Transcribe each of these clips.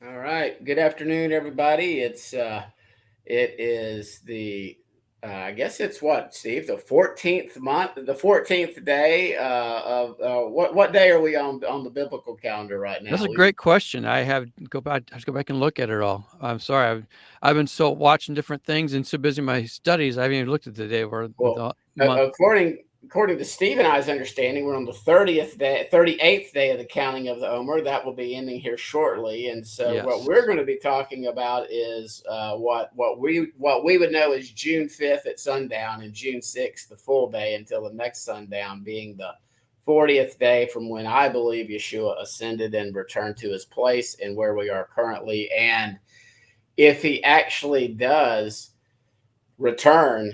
All right. Good afternoon, everybody. It is the I guess it's what, Steve, the 14th month, the 14th day of what day are we on the biblical calendar right That's now? a We great question. I have to go back and look at it all. I'm sorry. I've been so watching different things and so busy in my studies. I haven't even looked at the day or well, the month. according to Steve and I's understanding, we're on the 30th day, 38th day of the counting of the Omer. That will be ending here shortly, and so what Yes. we're going to be talking about is what we would know as June 5th at sundown and June 6th, the full day until the next sundown, being the 40th day from when I believe Yeshua ascended and returned to his place, and where we are currently, and if he actually does return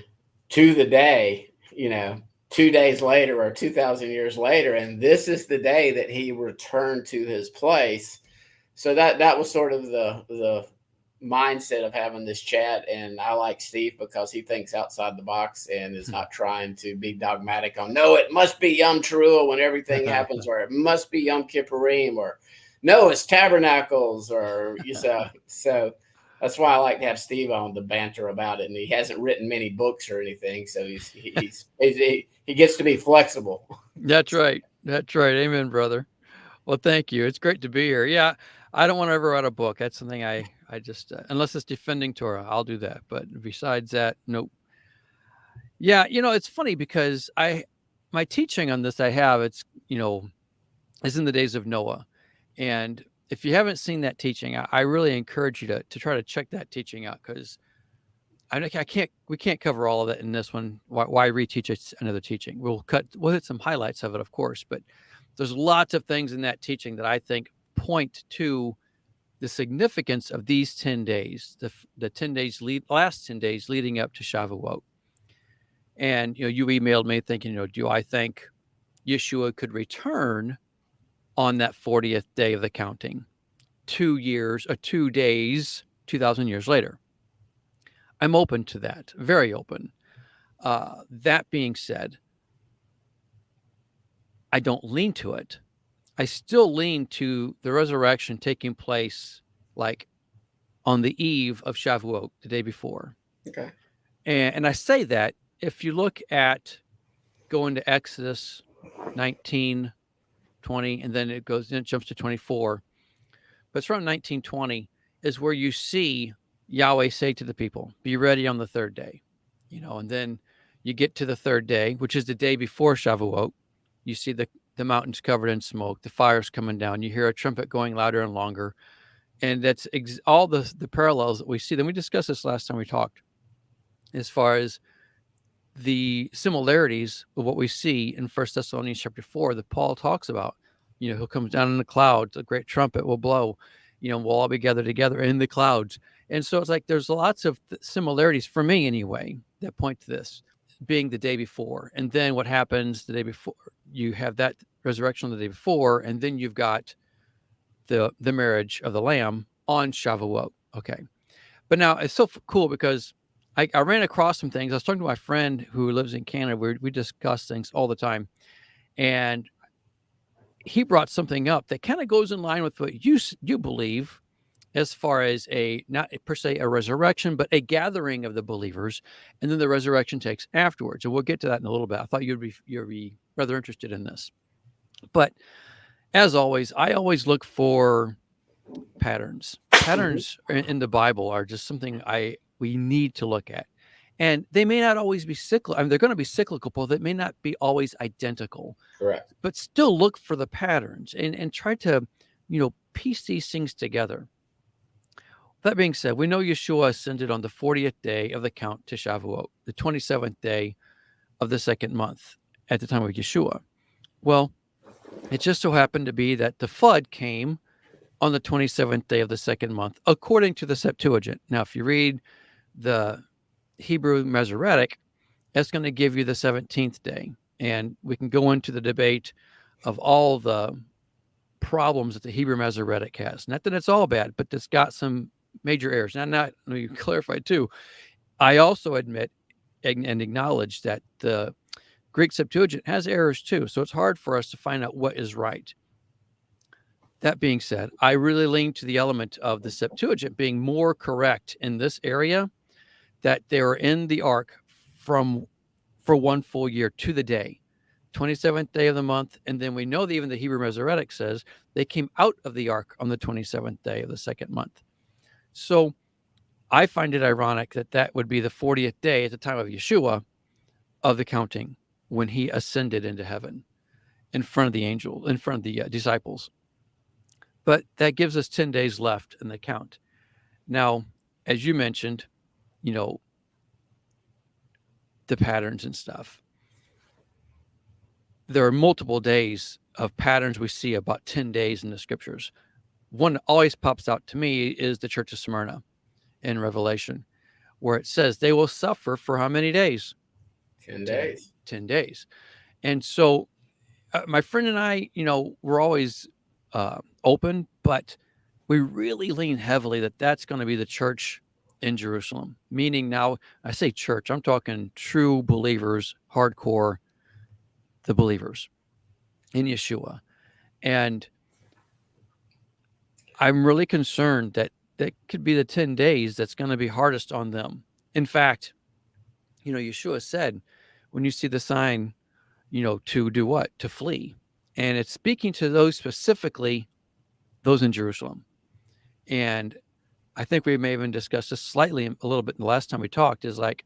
to the day, 2 days later or 2,000 years later, and this is the day that he returned to his place. So that was sort of the mindset of having this chat, and I like Steve because he thinks outside the box and is not trying to be dogmatic on, no, it must be Yom Teruah when everything happens, or it must be Yom Kippurim, or no, it's Tabernacles, or so that's why I like to have Steve on to banter about it. And he hasn't written many books or anything, so he gets to be flexible. That's right. That's right. Amen, brother. Well, thank you. It's great to be here. Yeah, I don't want to ever write a book. That's something I just unless it's defending Torah, I'll do that. But besides that, nope. Yeah, it's funny because my teaching on this is in the days of Noah. And if you haven't seen that teaching, I really encourage you to try to check that teaching out, because we can't cover all of it in this one. Why reteach another teaching? We'll hit some highlights of it, of course, but there's lots of things in that teaching that I think point to the significance of these 10 days, the 10 days last 10 days leading up to Shavuot. And you emailed me thinking, do I think Yeshua could return on that 40th day of the counting, 2 days, 2,000 years later? I'm open to that, very open. That being said, I don't lean to it. I still lean to the resurrection taking place like on the eve of Shavuot, the day before. Okay. And I say that if you look at going to Exodus 19, 20, and then it jumps to 24. But it's around 1920 is where you see Yahweh say to the people, be ready on the third day. And then you get to the third day, which is the day before Shavuot. You see the mountains covered in smoke, the fire's coming down. You hear a trumpet going louder and longer. And that's all the parallels that we see. Then we discussed this last time we talked, as far as the similarities of what we see in 1 Thessalonians chapter 4 that Paul talks about. He'll come down in the clouds, a great trumpet will blow, we'll all be gathered together in the clouds. And so it's like there's lots of similarities, for me anyway, that point to this being the day before. And then what happens the day before? You have that resurrection on the day before, and then you've got the marriage of the Lamb on Shavuot. Okay. But now it's so cool because I ran across some things. I was talking to my friend who lives in Canada. We discuss things all the time. And he brought something up that kind of goes in line with what you believe, as far as not per se a resurrection, but a gathering of the believers, and then the resurrection takes afterwards. And we'll get to that in a little bit. I thought you'd be rather interested in this. But as always, I always look for patterns. Patterns in the Bible are just something we need to look at. And they may not always be cyclical. I mean, they're going to be cyclical, but they may not be always identical. Correct. But still look for the patterns and try to, piece these things together. That being said, we know Yeshua ascended on the 40th day of the count to Shavuot, the 27th day of the second month at the time of Yeshua. Well, it just so happened to be that the flood came on the 27th day of the second month, according to the Septuagint. Now, if you read the Hebrew Masoretic, that's going to give you the 17th day. And we can go into the debate of all the problems that the Hebrew Masoretic has. Not that it's all bad, but it's got some major errors. Now, let me clarify too. I also admit and acknowledge that the Greek Septuagint has errors too. So it's hard for us to find out what is right. That being said, I really lean to the element of the Septuagint being more correct in this area, that they were in the ark for 1 full year to the day, 27th day of the month. And then we know that even the Hebrew Masoretic says they came out of the ark on the 27th day of the second month. So I find it ironic that that would be the 40th day at the time of Yeshua of the counting, when he ascended into heaven in front of the angel, in front of the disciples. But that gives us 10 days left in the count. Now, as you mentioned, the patterns and stuff. There are multiple days of patterns we see, about 10 days in the scriptures. One that always pops out to me is the church of Smyrna in Revelation, where it says they will suffer for how many days? 10 days. 10 days. And so my friend and I, we're always open, but we really lean heavily that that's going to be the church in Jerusalem. Meaning, now I say church, I'm talking true believers, hardcore, the believers in Yeshua. And I'm really concerned that that could be the 10 days that's going to be hardest on them. In fact, Yeshua said, when you see the sign, to do what? To flee. And it's speaking to those specifically, those in Jerusalem. And I think we may even discuss this slightly a little bit the last time we talked, is like,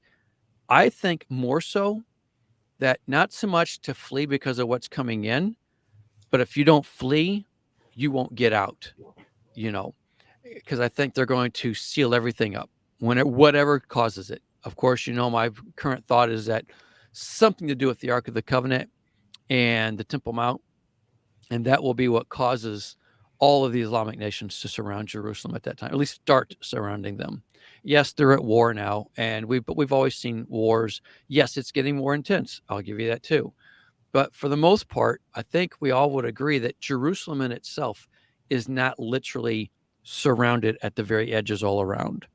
I think more so that not so much to flee because of what's coming in, but if you don't flee, you won't get out, because I think they're going to seal everything up whatever causes it. Of course, my current thought is that something to do with the Ark of the Covenant and the Temple Mount, and that will be what causes all of the Islamic nations to surround Jerusalem at that time, at least start surrounding them. Yes, they're at war now, but we've always seen wars. Yes, it's getting more intense. I'll give you that too. But for the most part, I think we all would agree that Jerusalem in itself is not literally surrounded at the very edges all around,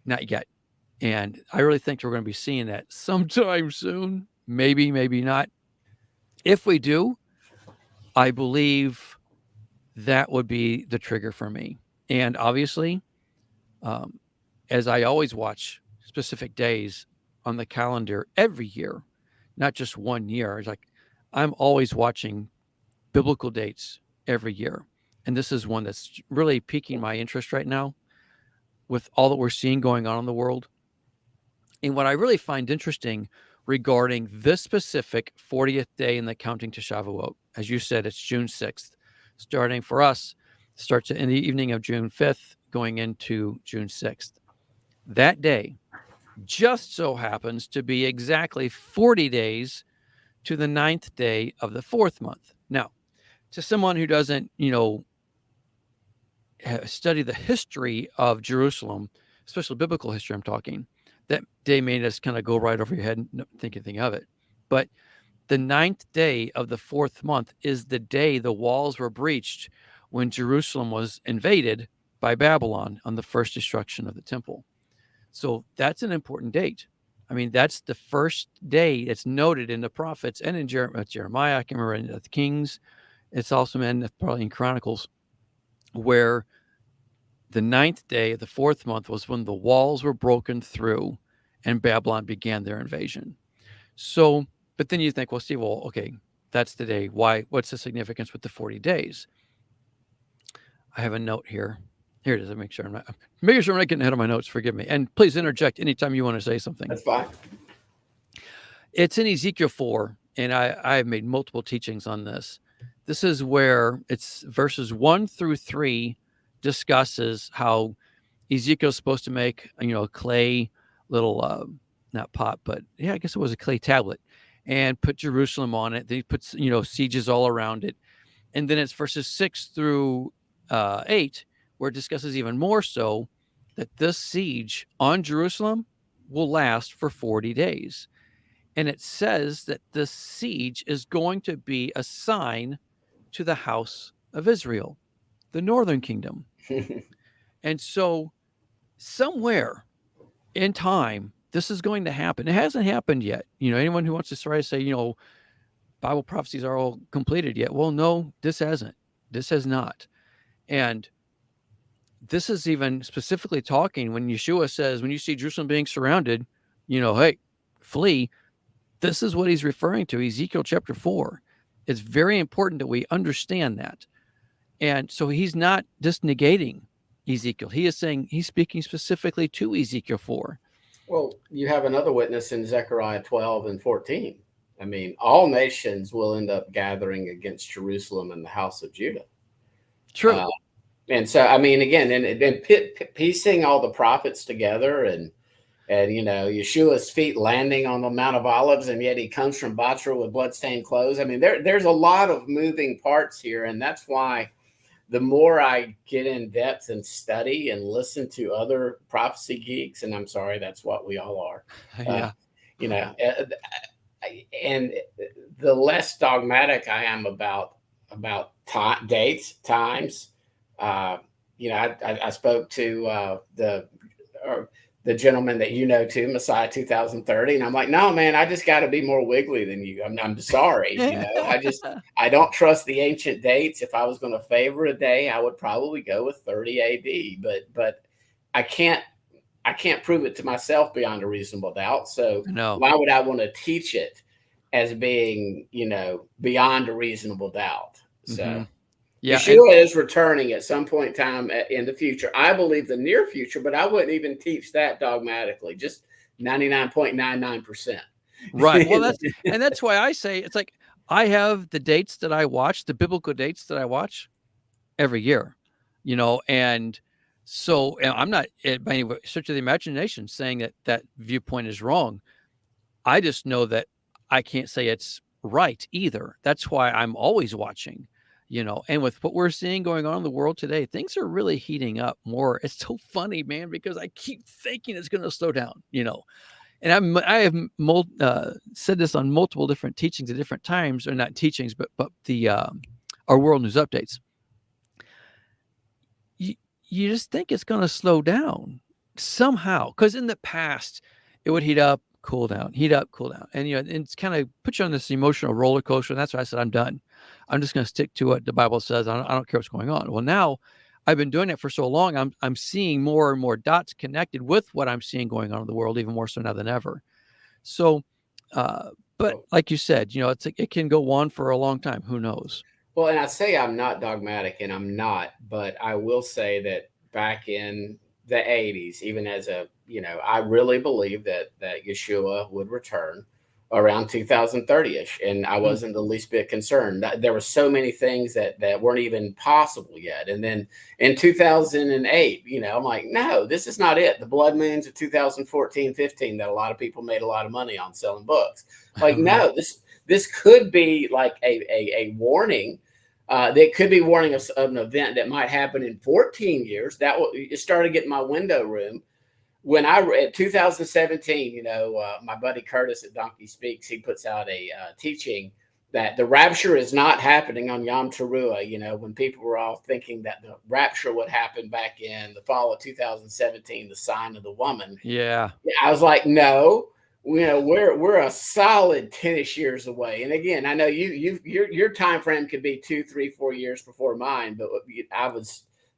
not yet. And I really think we're going to be seeing that sometime soon. Maybe, maybe not. If we do, I believe that would be the trigger for me. And obviously, as I always watch specific days on the calendar every year, not just 1 year, it's like I'm always watching biblical dates every year. And this is one that's really piquing my interest right now with all that we're seeing going on in the world. And what I really find interesting regarding this specific 40th day in the counting to Shavuot, as you said, it's June 6th. Starting for us, starts in the evening of June 5th, going into June 6th. That day just so happens to be exactly 40 days to the 9th day of the 4th month. Now, to someone who doesn't, study the history of Jerusalem, especially biblical history I'm talking, that day may just kind of go right over your head and not think anything of it. But the 9th day of the 4th month is the day the walls were breached when Jerusalem was invaded by Babylon on the first destruction of the temple. So that's an important date. I mean, that's the first day it's noted in the prophets and in Jeremiah. I can remember in the Kings. It's also probably in Chronicles, where the 9th day of the 4th month was when the walls were broken through and Babylon began their invasion. So, but then you think, well, Steve, okay, that's the day. Why? What's the significance with the 40 days? I have a note here. Here it is. Make sure I'm not getting ahead of my notes. Forgive me. And please interject anytime you want to say something. That's fine. It's in Ezekiel 4, and I have made multiple teachings on this. This is where it's verses 1 through 3 discusses how Ezekiel's supposed to make, a clay little, not pot, but yeah, I guess it was a clay tablet, and put Jerusalem on it. Then he puts, sieges all around it. And then it's verses 6 through 8, where it discusses even more so that this siege on Jerusalem will last for 40 days. And it says that this siege is going to be a sign to the house of Israel, the northern kingdom. And so somewhere in time, this is going to happen. It hasn't happened yet. Anyone who wants to try to say, Bible prophecies are all completed yet. Well, no, this hasn't. This has not. And this is even specifically talking when Yeshua says, when you see Jerusalem being surrounded, hey, flee. This is what he's referring to, Ezekiel chapter 4. It's very important that we understand that. And so he's not just negating Ezekiel. He is saying, he's speaking specifically to Ezekiel 4. Well, you have another witness in Zechariah 12 and 14. I mean, all nations will end up gathering against Jerusalem and the house of Judah. True. And so, I mean, again, and piecing all the prophets together and Yeshua's feet landing on the Mount of Olives, and yet he comes from Batra with bloodstained clothes. I mean, there's a lot of moving parts here, and that's why the more I get in depth and study and listen to other prophecy geeks, and I'm sorry, that's what we all are. Yeah. And the less dogmatic I am about dates, times. I spoke to the gentleman that too, Messiah 2030, and I'm like, no, man, I just got to be more wiggly than you. I'm sorry, I don't trust the ancient dates. If I was going to favor a day, I would probably go with 30 AD, but I can't prove it to myself beyond a reasonable doubt. So why would I want to teach it as being, beyond a reasonable doubt? So yeah, Yeshua is returning at some point in time in the future. I believe the near future, but I wouldn't even teach that dogmatically, just 99.99%. Right. Well, that's why I say it's like I have the dates that I watch, the biblical dates that I watch every year, and so I'm not by any stretch of the imagination saying that viewpoint is wrong. I just know that I can't say it's right either. That's why I'm always watching, and with what we're seeing going on in the world today, things are really heating up more. It's so funny, man, because I keep thinking it's going to slow down, and I have said this on multiple different teachings at different times, or not teachings, but the our world news updates. You just think it's going to slow down somehow, because in the past it would heat up, cool down, heat up, cool down, and it's kind of put you on this emotional roller coaster. And that's why I said I'm done. I'm just going to stick to what the Bible says. I don't care what's going on. Well, now I've been doing it for so long. I'm seeing more and more dots connected with what I'm seeing going on in the world, even more so now than ever. So, but like you said, it's like it can go on for a long time. Who knows? Well, and I say I'm not dogmatic, and I'm not, but I will say that back in the 80s, even as I really believe that Yeshua would return around 2030-ish, and I wasn't the least bit concerned. There were so many things that weren't even possible yet. And then in 2008, I'm like, no, this is not it. The blood moons of 2014, 15 that a lot of people made a lot of money on selling books. Like, no, this could be like a warning. That could be warning of an event that might happen in 14 years. It started getting my window room. When at 2017, my buddy Curtis at Donkey Speaks, he puts out a teaching that the rapture is not happening on Yom Teruah. When people were all thinking that the rapture would happen back in the fall of 2017, the sign of the woman. Yeah. I was like, no. We're a solid 10-ish years away. And again, I know your time frame could be 2, 3, 4 years before mine, but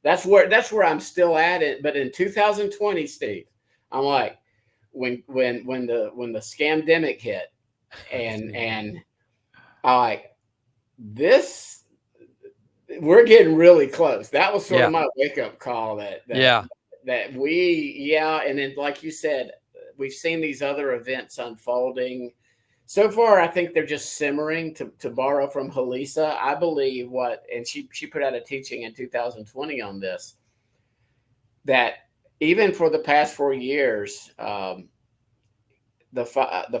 that's where I'm still at it. But in 2020, Steve, I'm like, when the scamdemic hit, and I like this, we're getting really close. That was sort of my wake up call that we and then like you said, we've seen these other events unfolding. So far, I think they're just simmering, to borrow from Halisa. I believe and she put out a teaching in 2020 on this, that even for the past 4 years, the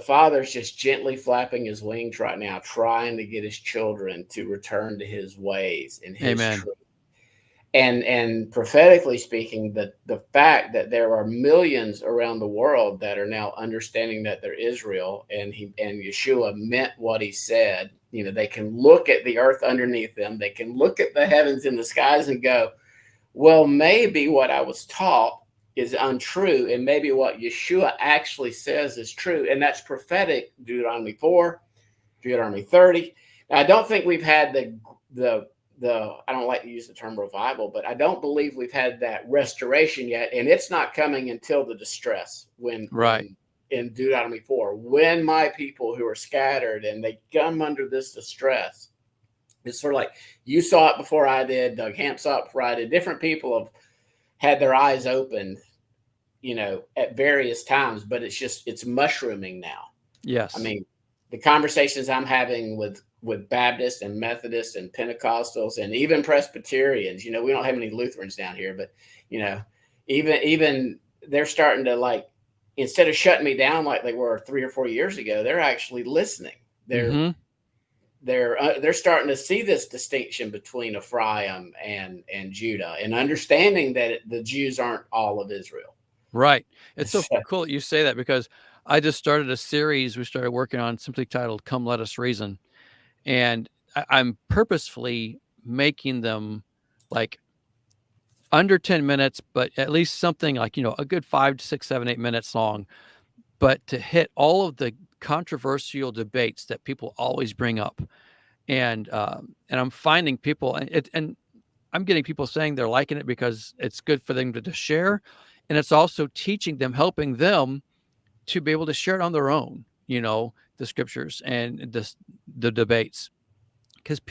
Father's just gently flapping his wings right now, trying to get his children to return to his ways and his truth. And prophetically speaking, the fact that there are millions around the world that are now understanding that they're Israel, and Yeshua meant what he said. They can look at the earth underneath them. They can look at the heavens and the skies and go, well, maybe what I was taught is untrue, and maybe what Yeshua actually says is true. And that's prophetic. Deuteronomy 4, Deuteronomy 30. Now, I don't think we've had I don't like to use the term revival, but I don't believe we've had that restoration yet, and it's not coming until the distress when in Deuteronomy 4, when my people who are scattered and they come under this distress. It's sort of like you saw it before I did, Doug Hamp saw it before I did. Different people have had their eyes opened, at various times, but it's mushrooming now. Yes. I mean, the conversations I'm having with Baptists and Methodists and Pentecostals and even Presbyterians, we don't have any Lutherans down here, but, even they're starting to, instead of shutting me down like they were 3 or 4 years ago, they're actually listening. They're starting to see this distinction between Ephraim and Judah, and understanding that the Jews aren't all of Israel. Right. It's so cool that you say that, because I just started a series we started working on simply titled "Come Let Us Reason," and I'm purposefully making them like under 10 minutes, but at least something like, a good 5, 6, 7, 8 minutes long, but to hit all of the controversial debates that people always bring up. And I'm finding people, and I'm getting people saying they're liking it because it's good for them to share. And it's also teaching them, helping them to be able to share it on their own, the scriptures and the debates, because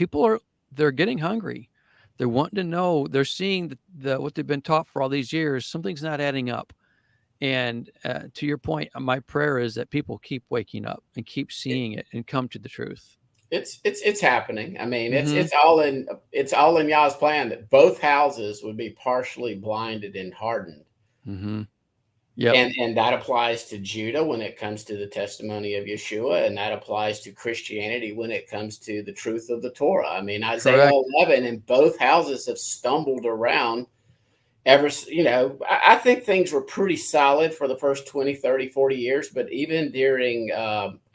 they're getting hungry. They're wanting to know, they're seeing what they've been taught for all these years. Something's not adding up. And to your point, my prayer is that people keep waking up and keep seeing it and come to the truth. It's happening. I mean, it's all in Yah's plan that both houses would be partially blinded and hardened. Mm-hmm. Yeah, and that applies to Judah when it comes to the testimony of Yeshua, and that applies to Christianity when it comes to the truth of the Torah. I mean, Isaiah 11 and both houses have stumbled around I think things were pretty solid for the first 20, 30, 40 years, but even during,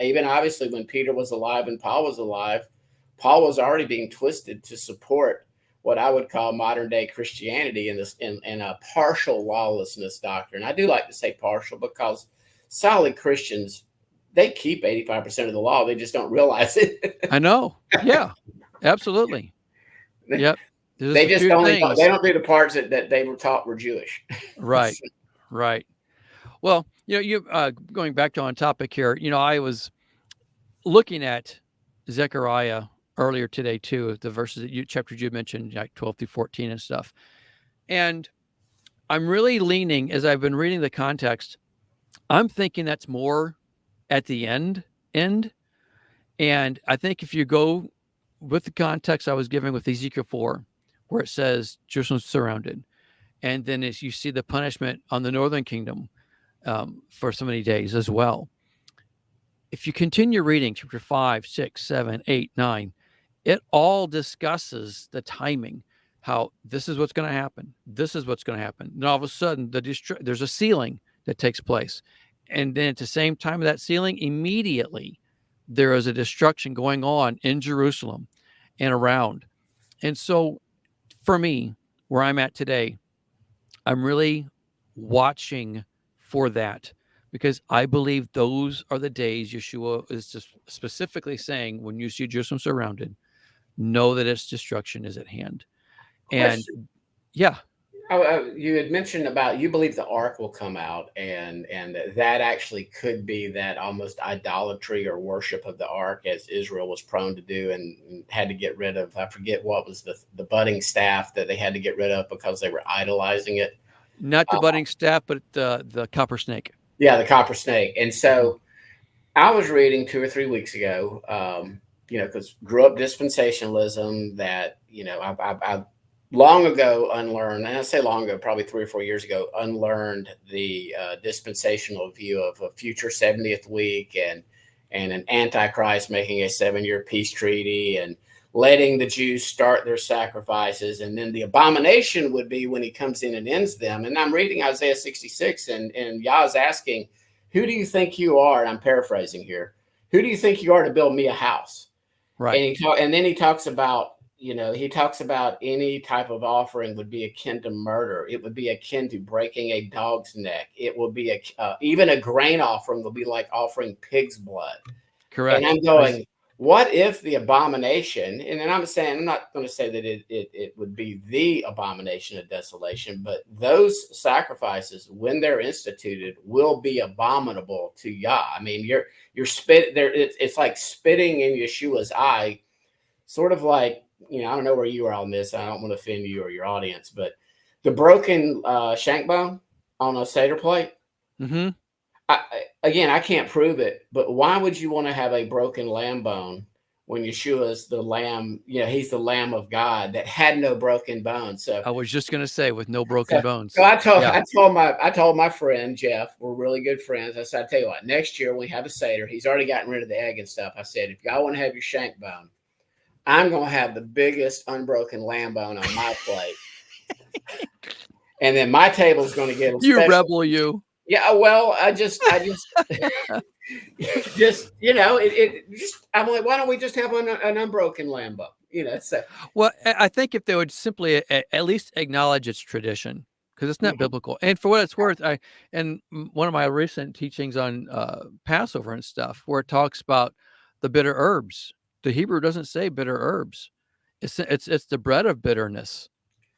even obviously when Peter was alive and Paul was alive, Paul was already being twisted to support what I would call modern day Christianity in a partial lawlessness doctrine. I do like to say partial because solid Christians, they keep 85% of the law. They just don't realize it. I know. Yeah, absolutely. Yep. They just they don't do the parts that they were taught were Jewish. Right. Right. Well, you going back to on topic here, I was looking at Zechariah earlier today too, the verses that chapters you mentioned, like 12 through 14 and stuff. And I'm really leaning, as I've been reading the context, I'm thinking that's more at the end. And I think if you go with the context I was giving with Ezekiel 4, where it says Jerusalem's surrounded, and then as you see the punishment on the northern kingdom for so many days as well. If you continue reading chapter 5, 6, 7, 8, 9, it all discusses the timing, how this is what's going to happen. This is what's going to happen. And all of a sudden, there's a sealing that takes place. And then at the same time of that sealing, immediately there is a destruction going on in Jerusalem and around. And so for me, where I'm at today, I'm really watching for that, because I believe those are the days Yeshua is just specifically saying, when you see Jerusalem surrounded, know that its destruction is at hand. And yeah. You had mentioned about, you believe the ark will come out, and that actually could be that almost idolatry or worship of the ark, as Israel was prone to do and had to get rid of. I forget what was the budding staff that they had to get rid of because they were idolizing it. Not the budding staff, but the copper snake. Yeah, the copper snake. And so I was reading 2 or 3 weeks ago, because grew up dispensationalism, that, I long ago unlearned, and I say long ago, probably 3 or 4 years ago, unlearned the dispensational view of a future 70th week and an Antichrist making a 7-year peace treaty and letting the Jews start their sacrifices. And then the abomination would be when he comes in and ends them. And I'm reading Isaiah 66, and Yah's asking, who do you think you are? And I'm paraphrasing here. Who do you think you are to build me a house? Right. And then he talks about, any type of offering would be akin to murder. It would be akin to breaking a dog's neck. It would be even a grain offering would be like offering pig's blood. Correct. And I'm going, what if the abomination, and I'm not going to say that it would be the abomination of desolation, but those sacrifices, when they're instituted, will be abominable to Yah. I mean, you're spit there. It's like spitting in Yeshua's eye, sort of like, I don't know where you are on this. I don't want to offend you or your audience, but the broken shank bone on a Seder plate. Mm-hmm. Again, I can't prove it, but why would you want to have a broken lamb bone when Yeshua is the lamb? He's the Lamb of God that had no broken bones. So I was just going to say, with no broken bones. So I told my friend Jeff, we're really good friends. I said, I tell you what, next year when we have a Seder, he's already gotten rid of the egg and stuff. I said, if y'all want to have your shank bone, I'm going to have the biggest unbroken lamb bone on my plate. And then my table's going to get you rebel, you. Yeah, well, I just, I'm like, why don't we just have an unbroken lamb bone? So. Well, I think if they would simply at least acknowledge its tradition, because it's not biblical. And for what it's worth, and one of my recent teachings on Passover and stuff, where it talks about the bitter herbs, the Hebrew doesn't say bitter herbs. It's the bread of bitterness.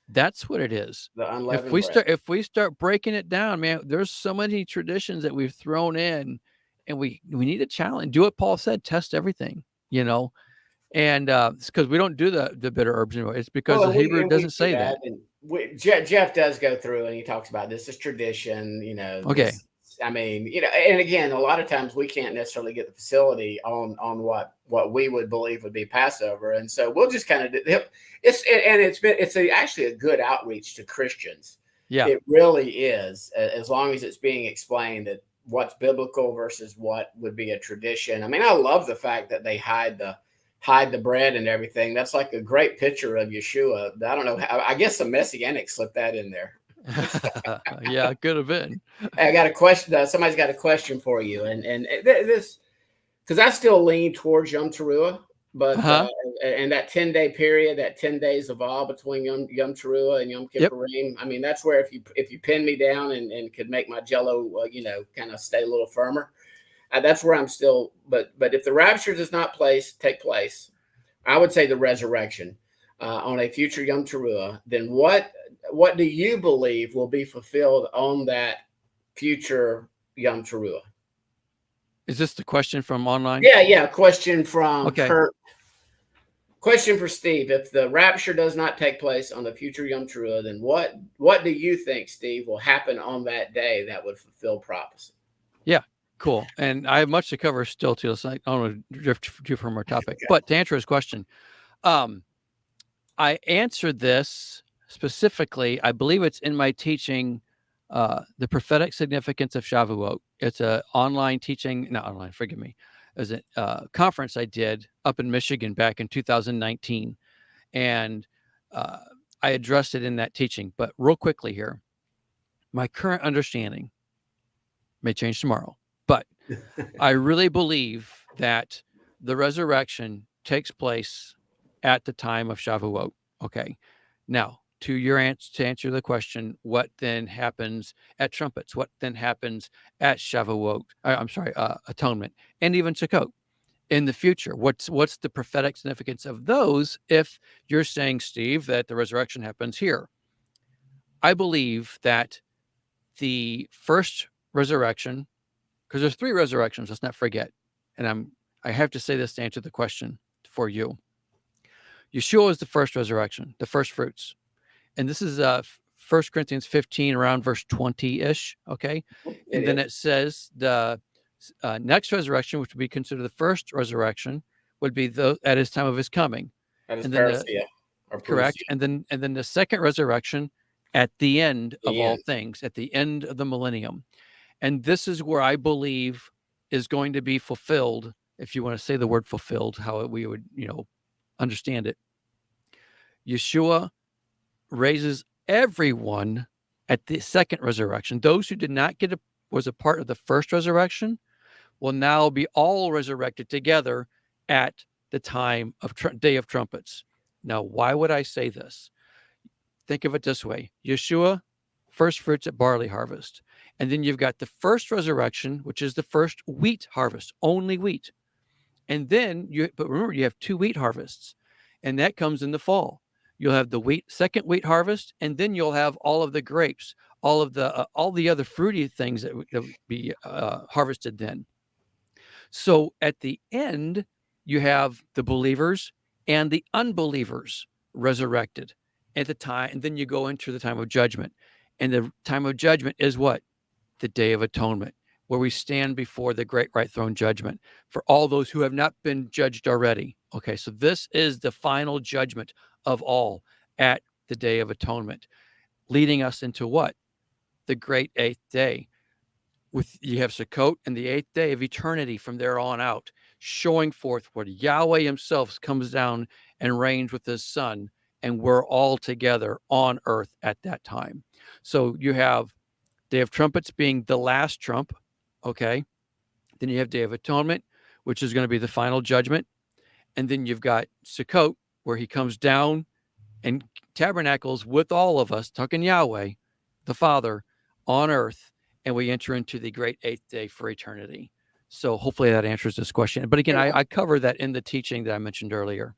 That's what it is. The unleavened bread. If we start breaking it down, man, there's so many traditions that we've thrown in, and we need a challenge. Do what Paul said: test everything. And it's because we don't do the bitter herbs anymore. It's because the Hebrew doesn't say that. Jeff does go through and he talks about this is tradition. Okay. And again, a lot of times we can't necessarily get the facility on what we would believe would be Passover, and so we'll just kind of it's actually a good outreach to Christians. Yeah, it really is, as long as it's being explained that what's biblical versus what would be a tradition. I mean, I love the fact that they hide the bread and everything. That's like a great picture of Yeshua. I don't know how, I guess the Messianic slipped that in there. Yeah, it could have been. I got a question. Somebody's got a question for you, and this, because I still lean towards Yom Teruah, but and that 10-day period, that 10 days of awe between Yom Teruah and Yom Kippurim. Yep. I mean, that's where if you pin me down and could make my Jello, kind of stay a little firmer, that's where I'm still. But if the rapture does not take place, I would say the resurrection on a future Yom Teruah. Then what do you believe will be fulfilled on that future Yom Teruah? Is this the question from online? Yeah. Question from Kurt. Question for Steve. If the rapture does not take place on the future Yom Teruah, then what do you think, Steve, will happen on that day that would fulfill prophecy? Yeah, cool. And I have much to cover still, too. So I don't want to drift too from our topic. Okay. But to answer his question, I answered this specifically, I believe it's in my teaching, the prophetic significance of Shavuot. It's a online teaching, not online, forgive me. It was a conference I did up in Michigan back in 2019. And I addressed it in that teaching. But real quickly here, my current understanding may change tomorrow, but I really believe that the resurrection takes place at the time of Shavuot. Okay. Now, to answer the question, what then happens at trumpets? What then happens at Shavuot? Atonement, and even Sukkot in the future? What's the prophetic significance of those? If you're saying, Steve, that the resurrection happens here, I believe that the first resurrection, because there's 3 resurrections, let's not forget, and I have to say this to answer the question for you. Yeshua is the first resurrection, the first fruits. And this is 1 Corinthians 15, around verse 20-ish, okay? And then it says the next resurrection, which would be considered the first resurrection, would be at his time of his coming. And then correct. And then the second resurrection at the end of all things, at the end of the millennium. And this is where I believe is going to be fulfilled, if you want to say the word fulfilled, how we would, understand it. Yeshua raises everyone at the second resurrection. Those who did not was a part of the first resurrection will now be all resurrected together at the time of Day of Trumpets. Now, why would I say this? Think of it this way. Yeshua, first fruits at barley harvest. And then you've got the first resurrection, which is the first wheat harvest, only wheat. And then but remember, you have 2 wheat harvests, and that comes in the fall. You'll have the second wheat harvest, and then you'll have all of the grapes, all the other fruity things that would be harvested then. So at the end, you have the believers and the unbelievers resurrected at the time, and then you go into the time of judgment. And the time of judgment is what? The Day of Atonement, where we stand before the great white throne judgment for all those who have not been judged already. Okay, so this is the final judgment of all at the Day of Atonement, leading us into what? The great 8th day. You have Sukkot and the 8th day of eternity from there on out, showing forth what Yahweh himself comes down and reigns with his son, and we're all together on earth at that time. So you have Day of Trumpets being the last trump, okay? Then you have Day of Atonement, which is going to be the final judgment. And then you've got Sukkot, where he comes down and tabernacles with all of us, talking Yahweh, the Father, on earth, and we enter into the great 8th day for eternity. So hopefully that answers this question. But again, I cover that in the teaching that I mentioned earlier.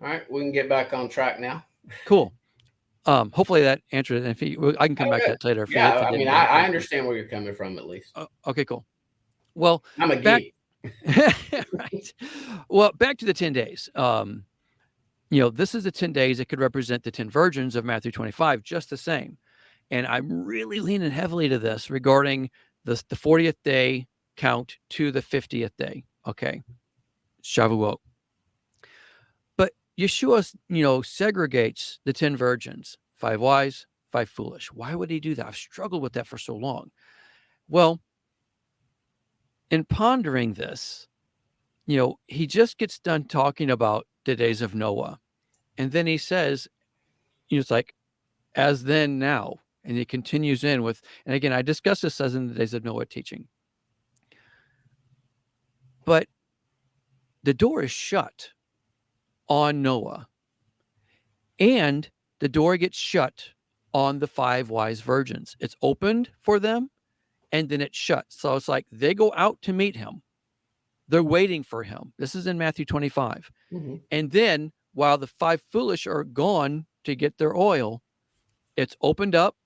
All right, we can get back on track now. Cool. Hopefully that answered it. If I can come back to that later. Yeah, I mean, I understand where you're coming from, at least. Okay, cool. Well, I'm a geek. Right. Well, back to the 10 days. This is the 10 days that could represent the 10 virgins of Matthew 25, just the same. And I'm really leaning heavily to this regarding the 40th day count to the 50th day. Okay. Shavuot. But Yeshua, segregates the 10 virgins, 5 wise, 5 foolish. Why would he do that? I've struggled with that for so long. Well, in pondering this, he just gets done talking about the days of Noah. And then he says, it's like, as then now. And he continues in with, and again, I discussed this as in the days of Noah teaching. But the door is shut on Noah. And the door gets shut on the 5 wise virgins. It's opened for them, and then it's shut. So it's like they go out to meet him. They're waiting for him. This is in Matthew 25. Mm-hmm. And then while the 5 foolish are gone to get their oil, it's opened up.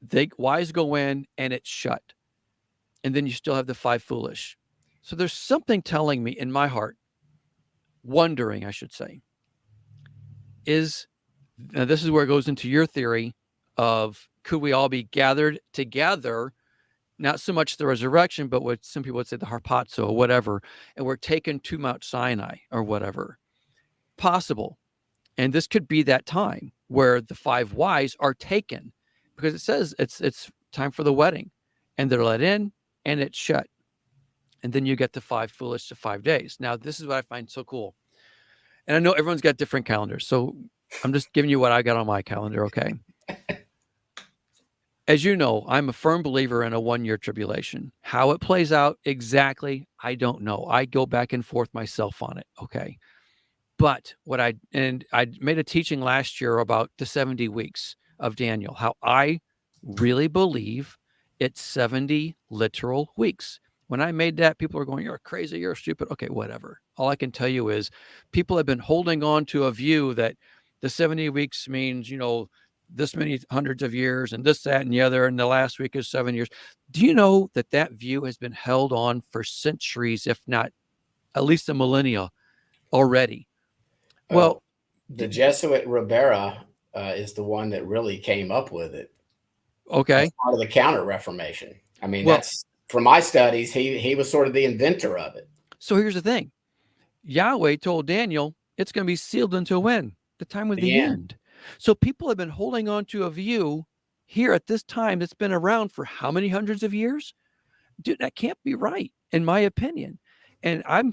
The wise go in and it's shut. And then you still have the 5 foolish. So there's something telling me in my heart, wondering, I should say, now this is where it goes into your theory of could we all be gathered together, not so much the resurrection, but what some people would say the harpazo or whatever, and we're taken to Mount Sinai or whatever. Possible. And this could be that time where the 5 wise are taken, because it says it's time for the wedding, and they're let in and it's shut. And then you get the 5 foolish to 5 days. Now, this is what I find so cool. And I know everyone's got different calendars, so I'm just giving you what I got on my calendar, okay? As you know, I'm a firm believer in a 1-year tribulation. How it plays out exactly, I don't know. I go back and forth myself on it, okay? But I made a teaching last year about the 70 weeks of Daniel, how I really believe it's 70 literal weeks. When I made that, people are going, you're crazy, you're stupid. Okay, whatever. All I can tell you is people have been holding on to a view that the 70 weeks means, this many hundreds of years and this, that, and the other, and the last week is 7 years. Do you know that view has been held on for centuries, if not at least a millennia already? Well, the Jesuit Ribera is the one that really came up with it. Okay. That's part of the Counter-Reformation. I mean, that's from my studies, he was sort of the inventor of it. So here's the thing. Yahweh told Daniel, it's going to be sealed until when? The time of the end. So people have been holding on to a view here at this time that's been around for how many hundreds of years? Dude, that can't be right, in my opinion. And I'm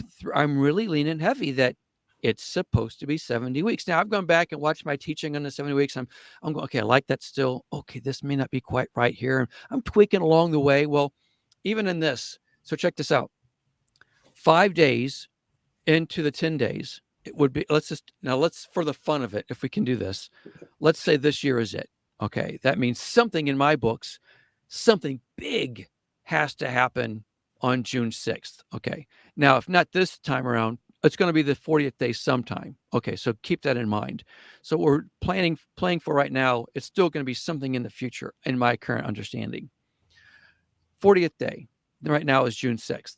really leaning heavy that it's supposed to be 70 weeks. Now, I've gone back and watched my teaching on the 70 weeks. I'm going, okay, I like that still. Okay, this may not be quite right here. I'm tweaking along the way. Well, even in this, so check this out. 5 days into the 10 days, it would be, let's for the fun of it, if we can do this, let's say this year is it. Okay, that means something in my books, something big has to happen on June 6th. Okay, Now, if not this time around, it's going to be the 40th day sometime. Okay, so keep that in mind. So we're playing for right now. It's still going to be something in the future, in my current understanding. 40th day right now is June 6th.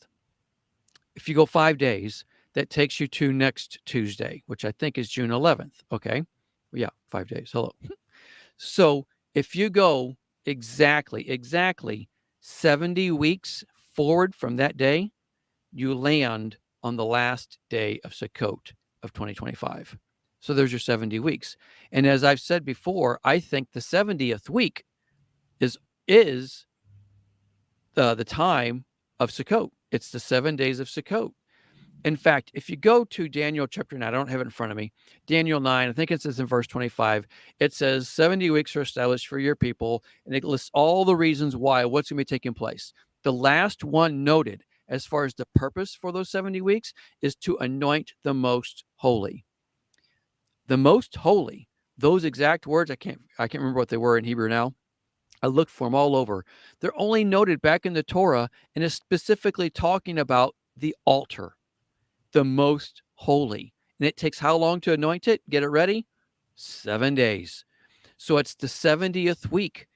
If you go 5 days, that takes you to next Tuesday, which I think is June 11th. Okay, yeah, 5 days. Hello. So if you go exactly 70 weeks forward from that day, you land on the last day of Sukkot of 2025. So there's your 70 weeks. And as I've said before, I think the 70th week is the time of Sukkot. It's the 7 days of Sukkot. In fact, if you go to Daniel chapter 9, I don't have it in front of me, Daniel 9, I think it says in verse 25, it says 70 weeks are established for your people, and it lists all the reasons why, what's going to be taking place. The last one noted as far as the purpose for those 70 weeks is to anoint the most holy. The most holy, those exact words, I can't remember what they were in Hebrew now. I looked for them all over. They're only noted back in the Torah, and it's specifically talking about the altar, the most holy. And it takes how long to anoint it? Get it ready? 7 days. So it's the 70th week.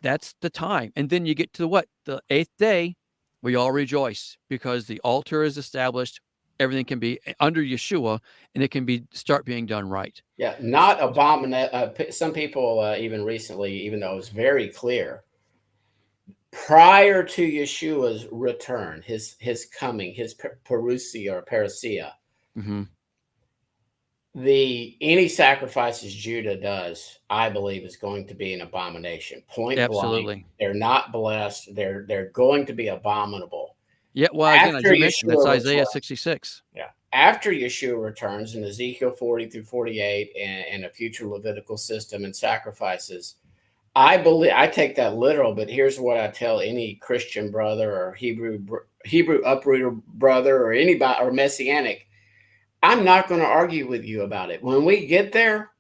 That's the time. And then you get to what? The 8th day, we all rejoice because the altar is established. Everything can be under Yeshua, and it can start being done right. Yeah, not abominable. Some people even recently, even though it was very clear, prior to Yeshua's return, his coming, his parousia or parousia, any sacrifices Judah does, I believe, is going to be an abomination. Point blank. They're not blessed. They're going to be abominable. Yeah, well, again, as you mentioned, that's Isaiah 66. Yeah. After Yeshua returns in Ezekiel 40 through 48 and a future Levitical system and sacrifices, I take that literal, but here's what I tell any Christian brother or Hebrew uprooter brother or anybody or Messianic. I'm not going to argue with you about it. When we get there,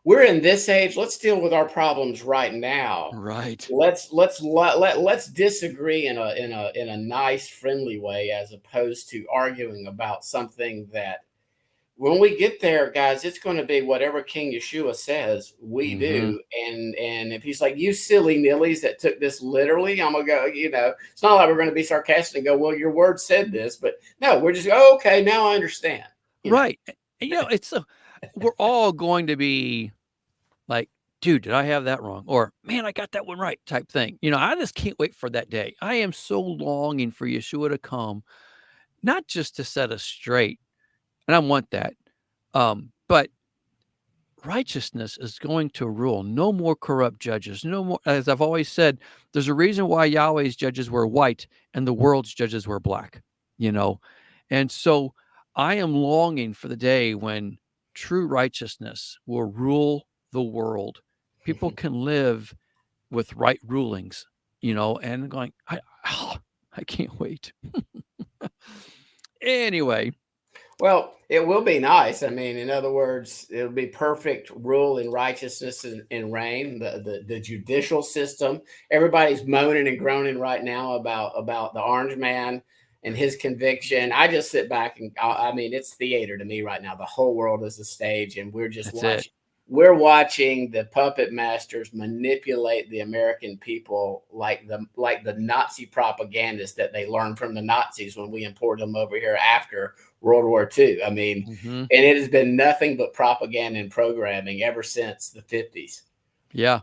we're in this age. Let's deal with our problems right now. Right. Let's disagree in a nice, friendly way, as opposed to arguing about something that, when we get there, guys, it's going to be whatever King Yeshua says we do. And if he's like, you silly nillies that took this literally, I'm going to go, it's not like we're going to be sarcastic and go, well, your word said this, but no, we're just, okay, now I understand. Right. It's we're all going to be like, dude, did I have that wrong? Or, man, I got that one right type thing. I just can't wait for that day. I am so longing for Yeshua to come, not just to set us straight. And I want that. But righteousness is going to rule. No more corrupt judges. No more. As I've always said, there's a reason why Yahweh's judges were white and the world's judges were black, And so I am longing for the day when true righteousness will rule the world. People can live with right rulings, and going, I can't wait. Anyway. Well, it will be nice. I mean, in other words, it'll be perfect rule and righteousness and reign, the judicial system. Everybody's moaning and groaning right now about the Orange Man and his conviction. I just sit back and I mean, it's theater to me right now. The whole world is a stage, and we're just watching. We're watching the puppet masters manipulate the American people like the Nazi propagandists that they learned from the Nazis when we imported them over here after World War II. I mean, and it has been nothing but propaganda and programming ever since the 50s. Yeah.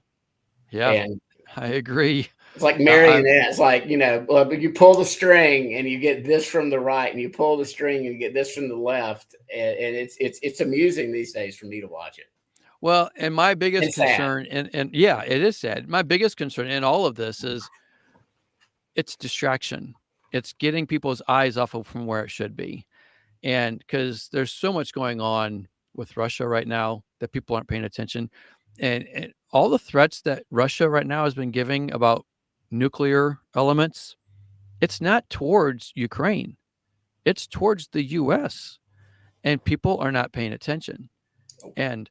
And I agree. It's like marionettes. Like, you pull the string and you get this from the right, and you pull the string and you get this from the left. And it's amusing these days for me to watch it. Well, and my biggest concern, and yeah, it is sad. My biggest concern in all of this is it's distraction. It's getting people's eyes off of from where it should be. And because there's so much going on with Russia right now that people aren't paying attention. And all the threats that Russia right now has been giving about nuclear elements, it's not towards Ukraine. It's towards the U.S. And people are not paying attention. And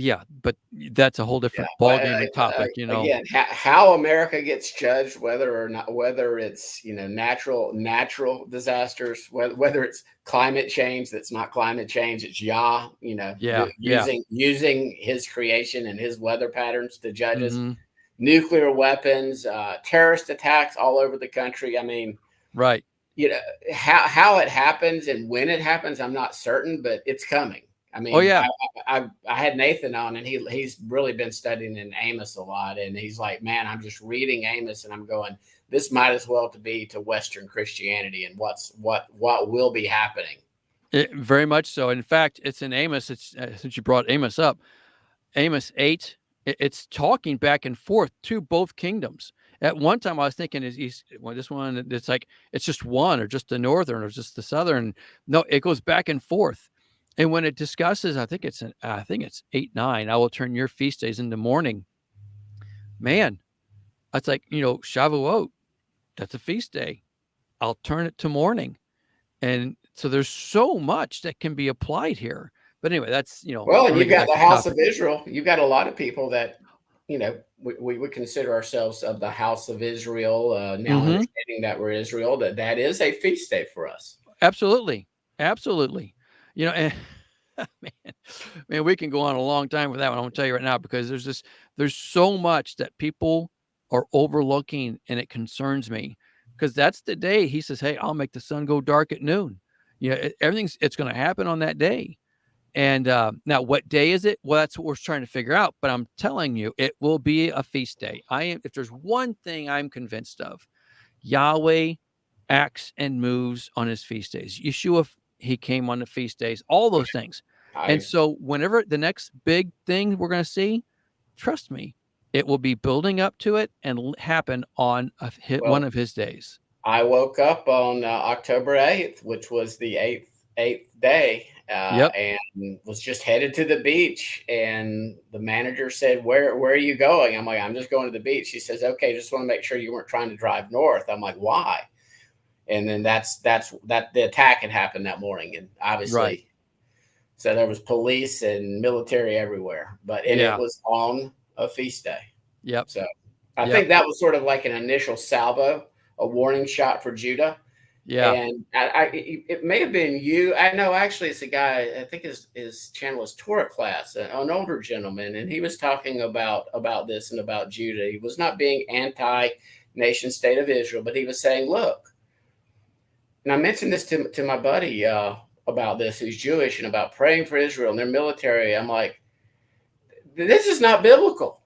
Yeah, but that's a whole different ball game and topic, Again, how America gets judged, whether or not, whether it's, natural disasters, whether it's climate change, that's not climate change, it's Yah, Yeah, yeah. using his creation and his weather patterns to judge us. Hmm. Nuclear weapons, terrorist attacks all over the country. I mean, Right. how it happens and when it happens, I'm not certain, but it's coming. I Oh mean, yeah. I had Nathan on, and he's really been studying in Amos a lot, and he's like, man, I'm just reading Amos, and I'm going, this might as well be to Western Christianity, and what will be happening. Very much so. In fact, it's in Amos. It's since you brought Amos up, Amos 8. It's talking back and forth to both kingdoms. At one time, I was thinking, this one? It's like it's just one, or just the northern, or just the southern. No, it goes back and forth. And when it discusses, I think it's 8:9. I will turn your feast days into mourning. Man, that's like Shavuot. That's a feast day. I'll turn it to mourning. And so there's so much that can be applied here. But anyway, that's Well, I and want to you've get got back the to House of topic. Israel. You've got a lot of people that, we would consider ourselves of the House of Israel. Now Hmm. understanding that we're Israel, that is a feast day for us. Absolutely, absolutely. And man, we can go on a long time with that one. I'm gonna tell you right now, because there's so much that people are overlooking, and it concerns me, because that's the day he says, "Hey, I'll make the sun go dark at noon." It's going to happen on that day. And now, what day is it? Well, that's what we're trying to figure out. But I'm telling you, it will be a feast day. If there's one thing I'm convinced of, Yahweh acts and moves on his feast days. Yeshua, he came on the feast days, all those things. And I so whenever the next big thing we're going to see, trust me, it will be building up to it and happen on one well, of his days. I woke up on October 8th, which was the eighth day, Yep. and was just headed to the beach. And the manager said, "Where are you going?" I'm like, "I'm just going to the beach." She says, "Okay, just want to make sure you weren't trying to drive north." I'm like, "Why?" And then that's that the attack had happened that morning, and Right. obviously, so there was police and military everywhere, and it Yeah. was on a feast day. Yep. So I Yep. think that was sort of like an initial salvo, a warning shot for Judah. Yeah. And it may have been you. I know, actually, it's a guy. I think his channel is Torah Class, an older gentleman, and he was talking about this and about Judah. He was not being anti nation state of Israel, but he was saying, look, and I mentioned this to my buddy about this, who's Jewish, and about praying for Israel and their military. I'm like, this is not biblical.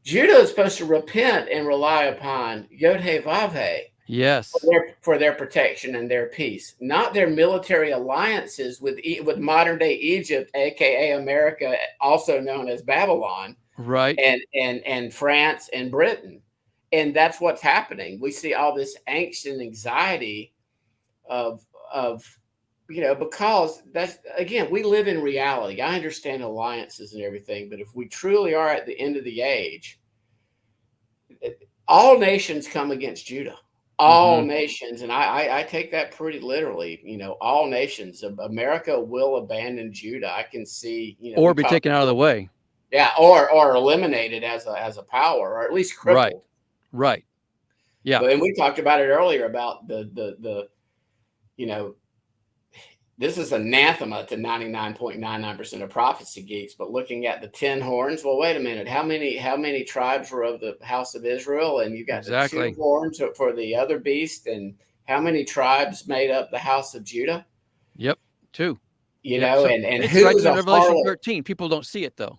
Judah is supposed to repent and rely upon Yod He Vav He Yes. for their protection and their peace, not their military alliances with modern day Egypt, aka America, also known as Babylon, Right. and France and Britain. And that's what's happening. We see all this angst and anxiety of because that's, again, we live in reality. I understand alliances and everything, but if we truly are at the end of the age, all nations come against Judah. All Hmm. nations, and I take that pretty literally. All nations. America will abandon Judah. I can see. Or We be talk, taken out of the way. yeah, or eliminated as a power, or at least Right. crippled. Right. Yeah. But and we talked about it earlier about the you know this is anathema to 99.99% of prophecy geeks. But looking at the 10 horns, well, wait a minute. How many tribes were of the house of Israel? And you got the 2 Exactly. horns for the other beast. And how many tribes made up the house of Judah? Yep. 2. Yep. So And it's right who's there in a Revelation harlot? 13. People don't see it though.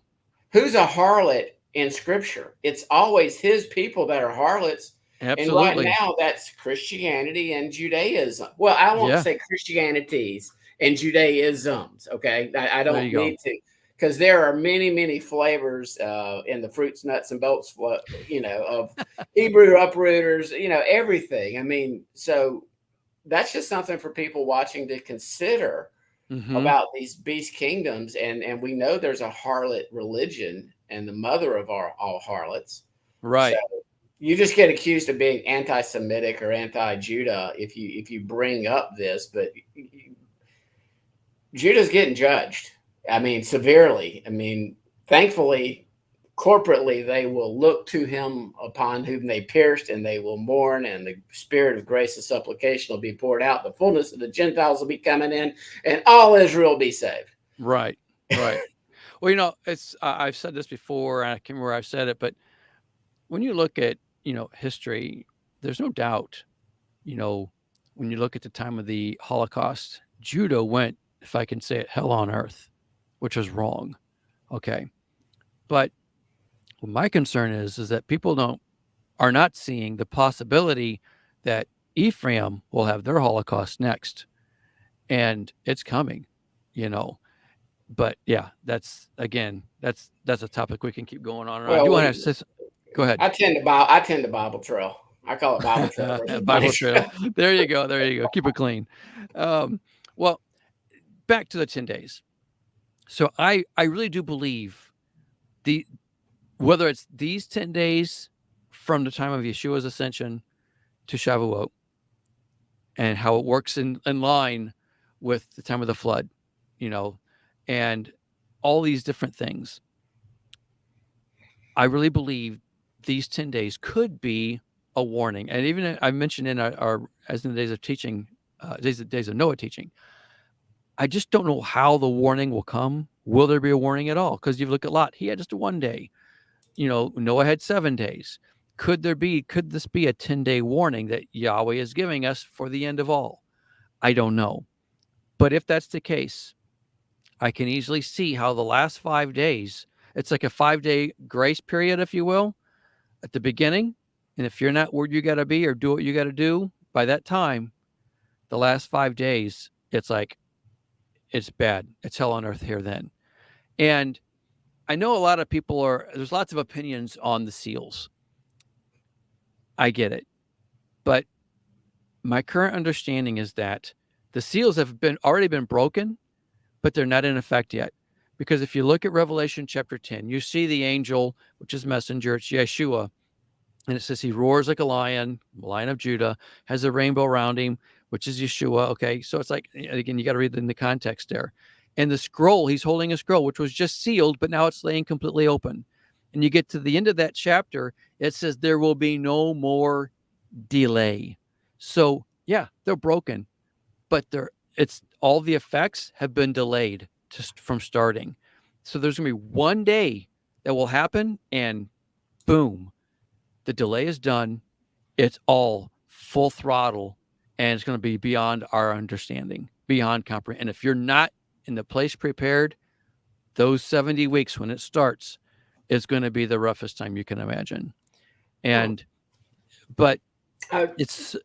Who's a harlot in Scripture? It's always his people that are harlots. And right Absolutely. now, that's Christianity and Judaism. Well, I won't Yeah. say Christianities and Judaisms. Okay, I There don't you go. need to, because there are many flavors in the fruits, nuts, and bolts. Of Hebrew uprooters. Everything. I mean, so that's just something for people watching to consider Hmm. about these beast kingdoms. And we know there's a harlot religion, and the mother of all harlots. So Right. you just get accused of being anti-Semitic or anti-Judah if you bring up this. But Judah's getting judged. I mean, severely. I mean, thankfully, corporately, they will look to him upon whom they pierced, and they will mourn, and the spirit of grace and supplication will be poured out. The fullness of the Gentiles will be coming in, and all Israel will be saved. Right. Well, it's I've said this before, and I can't remember where I've said it, but when you look at, history, there's no doubt, when you look at the time of the Holocaust, Judah went, if I can say it, hell on earth, which was wrong. Okay. But my concern is that people are not seeing the possibility that Ephraim will have their Holocaust next, and it's coming, But yeah, that's a topic we can keep going on. Well, I do want to say, go ahead. I tend to Bible Trail. I call it Bible Trail. Bible Trail. There you go. Keep it clean. Well, back to the 10 days. So I really do believe whether it's these 10 days from the time of Yeshua's ascension to Shavuot, and how it works in line with the time of the flood, and all these different things. I really believe these 10 days could be a warning. And even I mentioned in our as in the days of teaching, days of Noah teaching, I just don't know how the warning will come. Will there be a warning at all? Because you look at Lot, he had just one day. Noah had 7 days. Could this be a 10-day warning that Yahweh is giving us for the end of all? I don't know. But if that's the case, I can easily see how the last 5 days, it's like a 5-day grace period, if you will, at the beginning. And if you're not where you got to be or do what you got to do by that time, the last 5 days, it's like, it's bad. It's hell on earth here then. And I know a lot of people there's lots of opinions on the seals. I get it. But my current understanding is that the seals have already been broken, but they're not in effect yet. Because if you look at Revelation chapter 10, you see the angel, which is messenger, it's Yeshua, and it says he roars like a lion of Judah, has a rainbow around him, which is Yeshua. Okay, so it's like, again, you got to read it in the context there. And the scroll, he's holding a scroll, which was just sealed, but now it's laying completely open. And you get to the end of that chapter, it says there will be no more delay. So yeah, they're broken, but it's all the effects have been delayed from starting. So there's going to be one day that will happen, and boom, the delay is done. It's all full throttle, and it's going to be beyond our understanding, beyond comprehension. And if you're not in the place prepared, those 70 weeks when it starts is going to be the roughest time you can imagine. And, but it's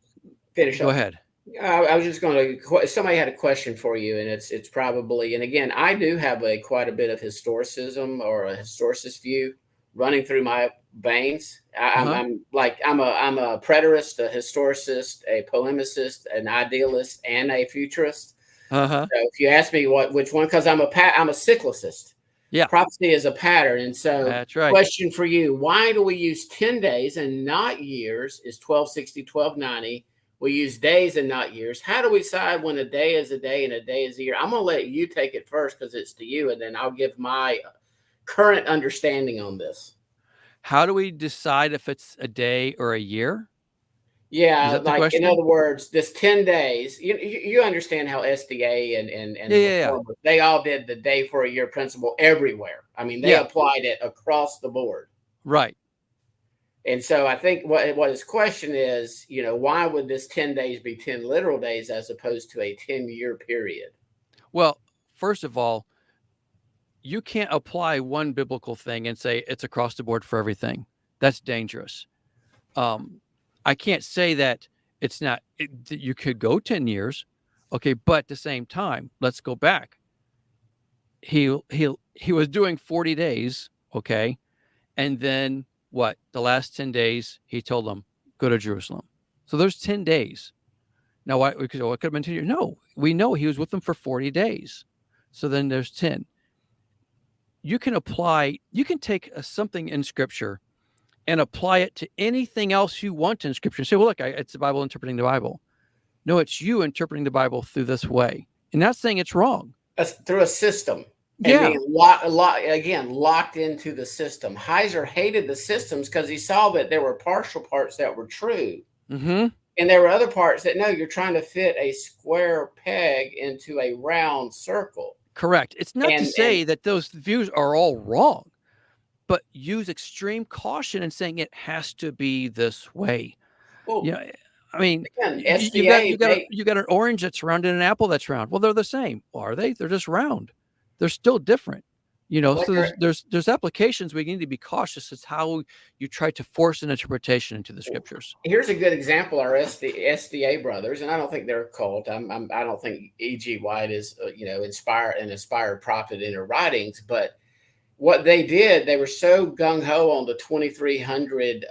finish. Go ahead. I was just going to. Somebody had a question for you, and it's probably. And again, I do have quite a bit of historicism or a historicist view running through my veins. I'm a preterist, a historicist, a polemicist, an idealist, and a futurist. So if you ask me which one, because I'm a cyclicist. Yeah, prophecy is a pattern, and so that's right. Question for you: why do we use 10 days and not years? Is 1260, 1290? We use days and not years. How do we decide when a day is a day and a day is a year? I'm going to let you take it first because it's to you, and then I'll give my current understanding on this. How do we decide if it's a day or a year? Yeah, like in other words, this 10 days, you understand how SDA and they all did the day for a year principle everywhere. I mean, they applied it across the board. Right. And so I think what his question is, why would this 10 days be 10 literal days as opposed to a 10-year period? Well, first of all, you can't apply one biblical thing and say it's across the board for everything. That's dangerous. I can't say that it's not. You could go 10 years, okay, but at the same time, let's go back. He was doing 40 days, okay, and then what? The last 10 days, he told them, go to Jerusalem. So there's 10 days. Now, why? Because it could have been 10 years. No, we know he was with them for 40 days. So then there's 10. You can take something in Scripture and apply it to anything else you want in Scripture. Say, well, look, it's the Bible interpreting the Bible. No, it's you interpreting the Bible through this way. And not saying it's wrong. Through a system. and Yeah. being locked into the system. Heiser hated the systems because he saw that there were partial parts that were true. Mm-hmm. And there were other parts that, no, you're trying to fit a square peg into a round circle. Correct. It's not to And say that those views are all wrong, but use extreme caution in saying it has to be this way. well, Yeah. I mean, again, you SDA, got an orange that's round and an apple that's round. Well, they're the same. Well, are they? They're just round. They're still different. like So there's applications we need to be cautious as how you try to force an interpretation into the scriptures. here's a good example. Our SDA brothers, and I don't think they're a cult. I don't think E.G. White is inspired prophet in her writings, but what they did, they were so gung ho on the 2300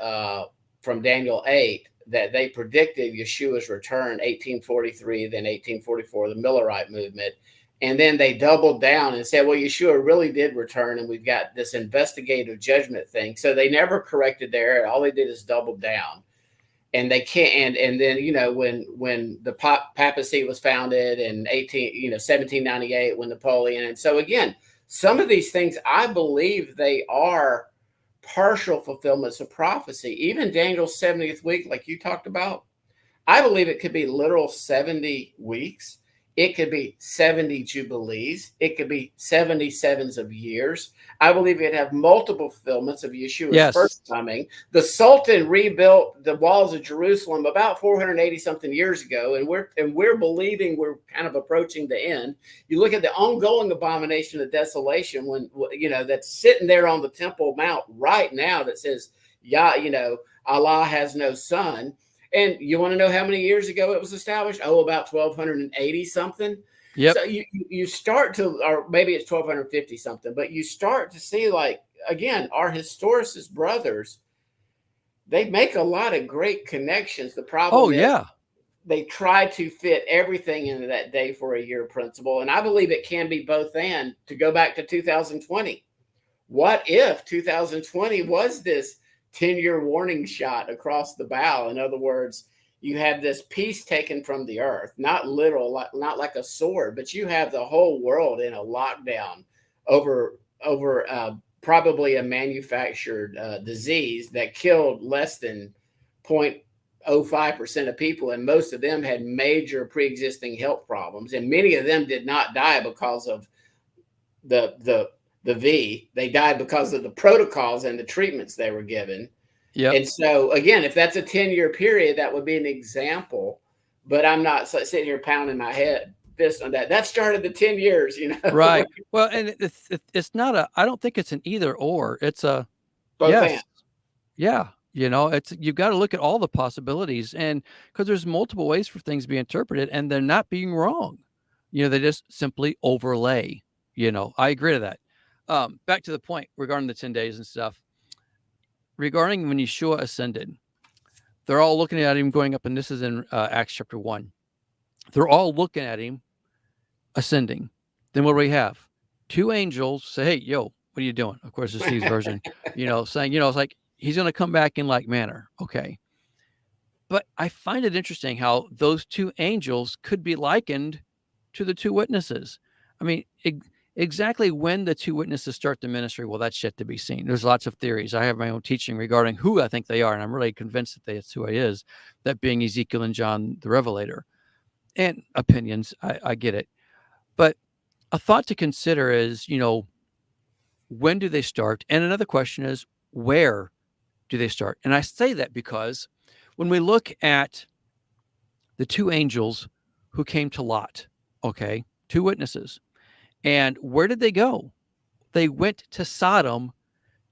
from Daniel 8 that they predicted Yeshua's return 1843, then 1844, the Millerite movement. And then they doubled down and said, well, Yeshua really did return, and we've got this investigative judgment thing. So they never corrected their error. All they did is double down. And they can't. And then, when the papacy was founded in 1798, when Napoleon. And so, again, some of these things, I believe they are partial fulfillments of prophecy. Even Daniel's 70th week, like you talked about, I believe it could be literal 70 weeks. It could be 70 jubilees. It could be 77s of years. I believe it'd have multiple fulfillments of Yeshua's first coming. The Sultan rebuilt the walls of Jerusalem about 480 something years ago, and we're believing we're kind of approaching the end. You look at the ongoing abomination of desolation, when that's sitting there on the Temple Mount right now, that says, Allah has no son. And you want to know how many years ago it was established? Oh, about 1280 something. Yep. So you start to, or maybe it's 1250 something, but you start to see, like, again, our historicist brothers, they make a lot of great connections. The problem is they try to fit everything into that day for a year principle. And I believe it can be both and. To go back to 2020, what if 2020 was this 10-year warning shot across the bow? In other words, you have this piece taken from the earth, not literal, not like a sword, but you have the whole world in a lockdown over probably a manufactured disease that killed less than 0.05% of people, and most of them had major pre-existing health problems, and many of them did not die because of the V. They died because of the protocols and the treatments they were given. Yep. And so, again, if that's a 10-year period, that would be an example. But I'm not sitting here pounding my fist on that. That started the 10 years, Right. Well, and it's not I don't think it's an either or. It's a both yes. And. Yeah. You've got to look at all the possibilities, and because there's multiple ways for things to be interpreted, and they're not being wrong. They just simply overlay. I agree to that. Back to the point regarding the 10 days and stuff. Regarding when Yeshua ascended, they're all looking at him going up, and this is in Acts chapter 1. They're all looking at him ascending. Then what do we have? Two angels say, hey, yo, what are you doing? Of course, it's Steve's version, saying, it's like he's going to come back in like manner. Okay. But I find it interesting how those two angels could be likened to the two witnesses. I mean, exactly when the two witnesses start the ministry, well, that's yet to be seen. There's lots of theories. I have my own teaching regarding who I think they are, and I'm really convinced that that's who he is, that being Ezekiel and John the Revelator. And opinions, I get it. But a thought to consider is, when do they start? And another question is, where do they start? And I say that because when we look at the two angels who came to Lot, okay, two witnesses, and where did they go? They went to Sodom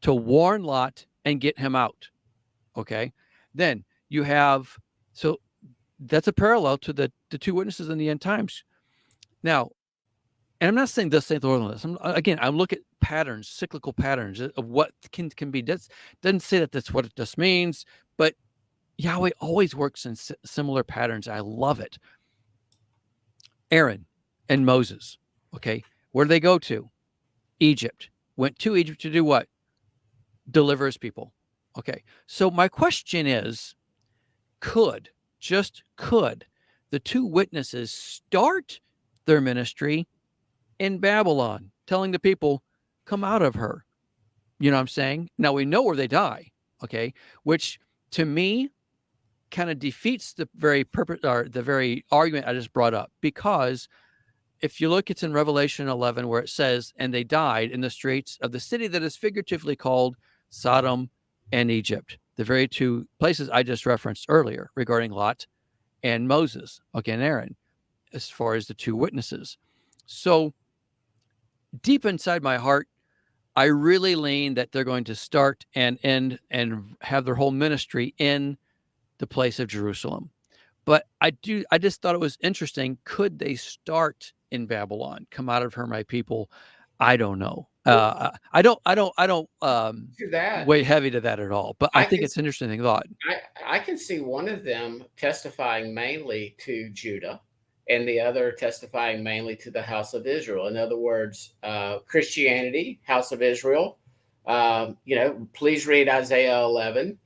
to warn Lot and get him out. Okay. Then you have, so that's a parallel to the two witnesses in the end times. Now, and I'm not saying this ain't the Lord on this. I'm looking at patterns, cyclical patterns of what can be. That doesn't say that that's what it just means, but Yahweh always works in similar patterns. I love it. Aaron and Moses. Okay. Where do they go to? Egypt. Went to Egypt to do what? Deliver his people. Okay. So my question is, could the two witnesses start their ministry in Babylon? telling the people, come out of her. You know what I'm saying? Now we know where they die, okay? Which to me kind of defeats the very purpose or the very argument I just brought up, because if you look, it's in Revelation 11 where it says, and they died in the streets of the city that is figuratively called Sodom and Egypt, the very two places I just referenced earlier regarding Lot and Moses, okay, and Aaron, as far as the two witnesses. So deep inside my heart, I really lean that they're going to start and end and have their whole ministry in the place of Jerusalem. But I just thought it was interesting. Could they start in Babylon? Come out of her, my people. I don't know. I don't To that, weigh heavy to that at all. But I I think can it's an interesting thought. I can see one of them testifying mainly to Judah, and the other testifying mainly to the house of Israel. In other words, Christianity, house of Israel. Please read Isaiah 11.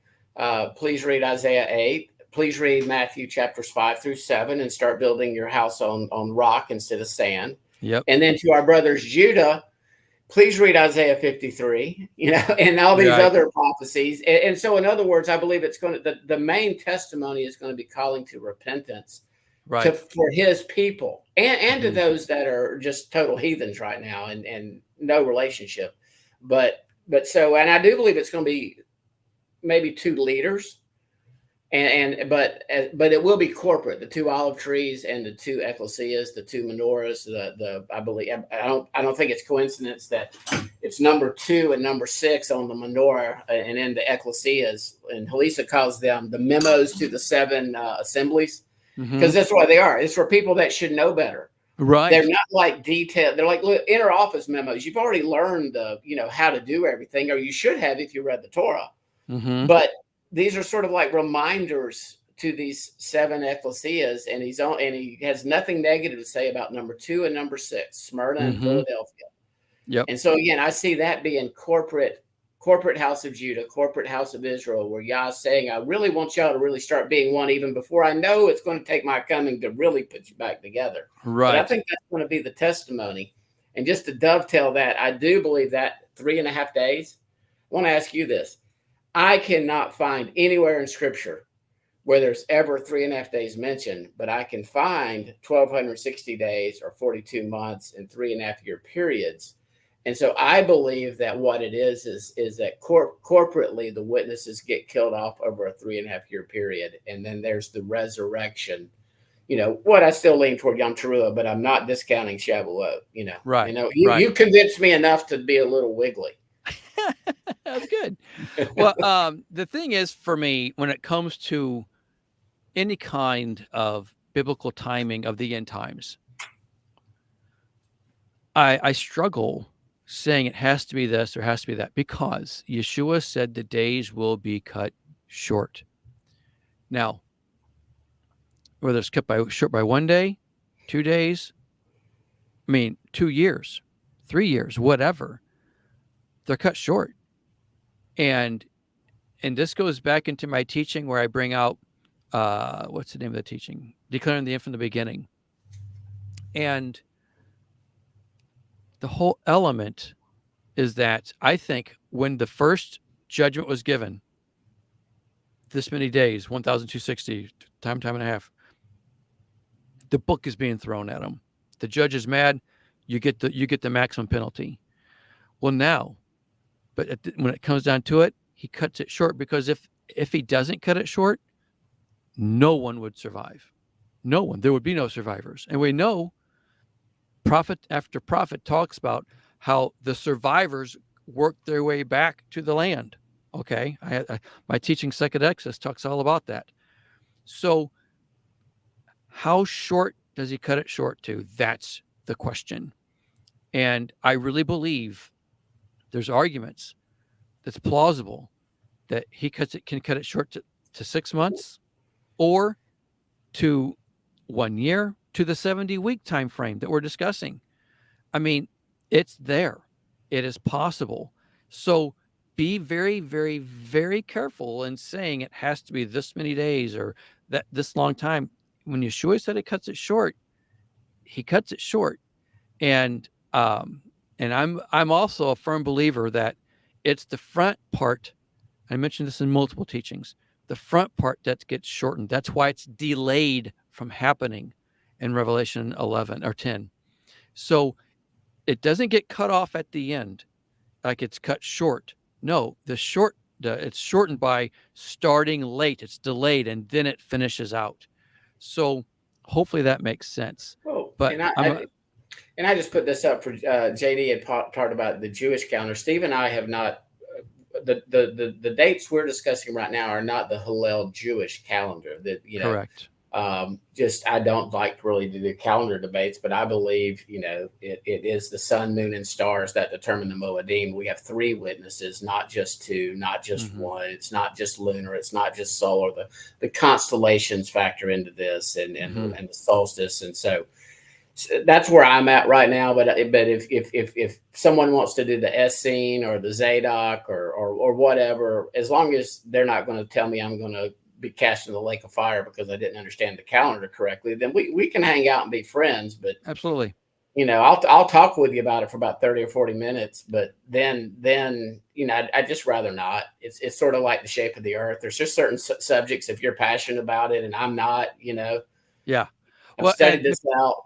Please read Isaiah 8. Please read Matthew chapters 5 through 7 and start building your house on rock instead of sand. Yep. And then to our brothers Judah, please read Isaiah 53, and all these other prophecies. And so, in other words, I believe it's going to, the main testimony is going to be calling to repentance for his people and to those that are just total heathens right now and no relationship. But and I do believe it's going to be maybe two leaders. But it will be corporate. The two olive trees and the two ecclesias, the two menorahs. I believe I don't think it's coincidence that it's number 2 and number 6 on the menorah, and then the ecclesias. And Halisa calls them the memos to the 7 assemblies, because that's what they are. It's for people that should know better. Right. They're not like detailed. They're like inner office memos. You've already learned how to do everything, or you should have if you read the Torah. But these are sort of like reminders to these 7 ecclesias, and he has nothing negative to say about number 2 and number 6, Smyrna and Philadelphia. Yep. And so again, I see that being corporate house of Judah, corporate house of Israel, where Yah's saying, I really want y'all to really start being one, even before I know it's going to take my coming to really put you back together. Right. But I think that's going to be the testimony. And just to dovetail that, I do believe that 3.5 days. I want to ask you this. I cannot find anywhere in Scripture where there's ever 3.5 days mentioned, but I can find 1,260 days or 42 months and 3.5-year periods. And so I believe that what it is that corporately the witnesses get killed off over a 3.5-year period, and then there's the resurrection. What I still lean toward Yom Teruah, but I'm not discounting Shavuot. Right. You convinced me enough to be a little wiggly. That's good. Well, the thing is, for me, when it comes to any kind of biblical timing of the end times, I struggle saying it has to be this or has to be that, because Yeshua said the days will be cut short. Now, whether it's cut short by 1 day, 2 days, 2 years, 3 years, whatever, they're cut short. And this goes back into my teaching where I bring out, what's the name of the teaching? Declaring the end from the beginning. And the whole element is that I think when the first judgment was given, this many days, 1,260, time and a half, the book is being thrown at him. The judge is mad. You get the maximum penalty. Well, now, but when it comes down to it, he cuts it short, because if he doesn't cut it short, no one would survive. No one. There would be no survivors. And we know prophet after prophet talks about how the survivors worked their way back to the land. Okay. My teaching Second Exodus talks all about that. So how short does he cut it short to? That's the question. And I really believe there's arguments that's plausible that he can cut it short to 6 months, or to 1 year, to the 70-week time frame that we're discussing. It's there. It is possible. So be very, very, very careful in saying it has to be this many days or that this long time. When Yeshua said it cuts it short, he cuts it short. And And I'm also a firm believer that it's the front part. I mentioned this in multiple teachings. The front part that gets shortened. That's why it's delayed from happening in Revelation 11 or 10. So it doesn't get cut off at the end, like it's cut short. No, it's shortened by starting late. It's delayed, and then it finishes out. So hopefully that makes sense. Oh, But and I just put this up for JD had talked about the Jewish calendar. Steve and I have not the dates we're discussing right now are not the Hillel Jewish calendar. That correct. Just I don't like really to do calendar debates, but I believe it is the sun, moon, and stars that determine the Moedim. We have 3 witnesses, not just 2, not just 1. It's not just lunar. It's not just solar. The constellations factor into this, and the solstice, and so that's where I'm at right now. But if someone wants to do the Essene or the Zadok or whatever, as long as they're not going to tell me I'm going to be cast in the lake of fire because I didn't understand the calendar correctly, then we can hang out and be friends. But absolutely, I'll talk with you about it for about 30 or 40 minutes. But then I'd just rather not. It's sort of like the shape of the earth. There's just certain subjects if you're passionate about it and I'm not. Yeah, I've studied this out.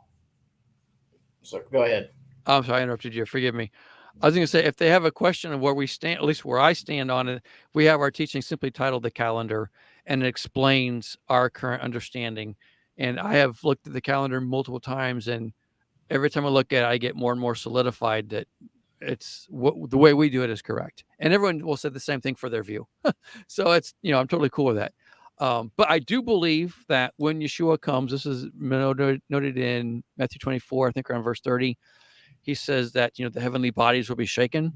So go ahead. I'm sorry, I interrupted you. Forgive me. I was going to say, if they have a question of where we stand, at least where I stand on it, we have our teaching simply titled The Calendar, and it explains our current understanding. And I have looked at the calendar multiple times, and every time I look at it, I get more and more solidified that it's the way we do it is correct. And everyone will say the same thing for their view. So it's, I'm totally cool with that. But I do believe that when Yeshua comes, this is noted in Matthew 24, I think around verse 30, he says that, the heavenly bodies will be shaken.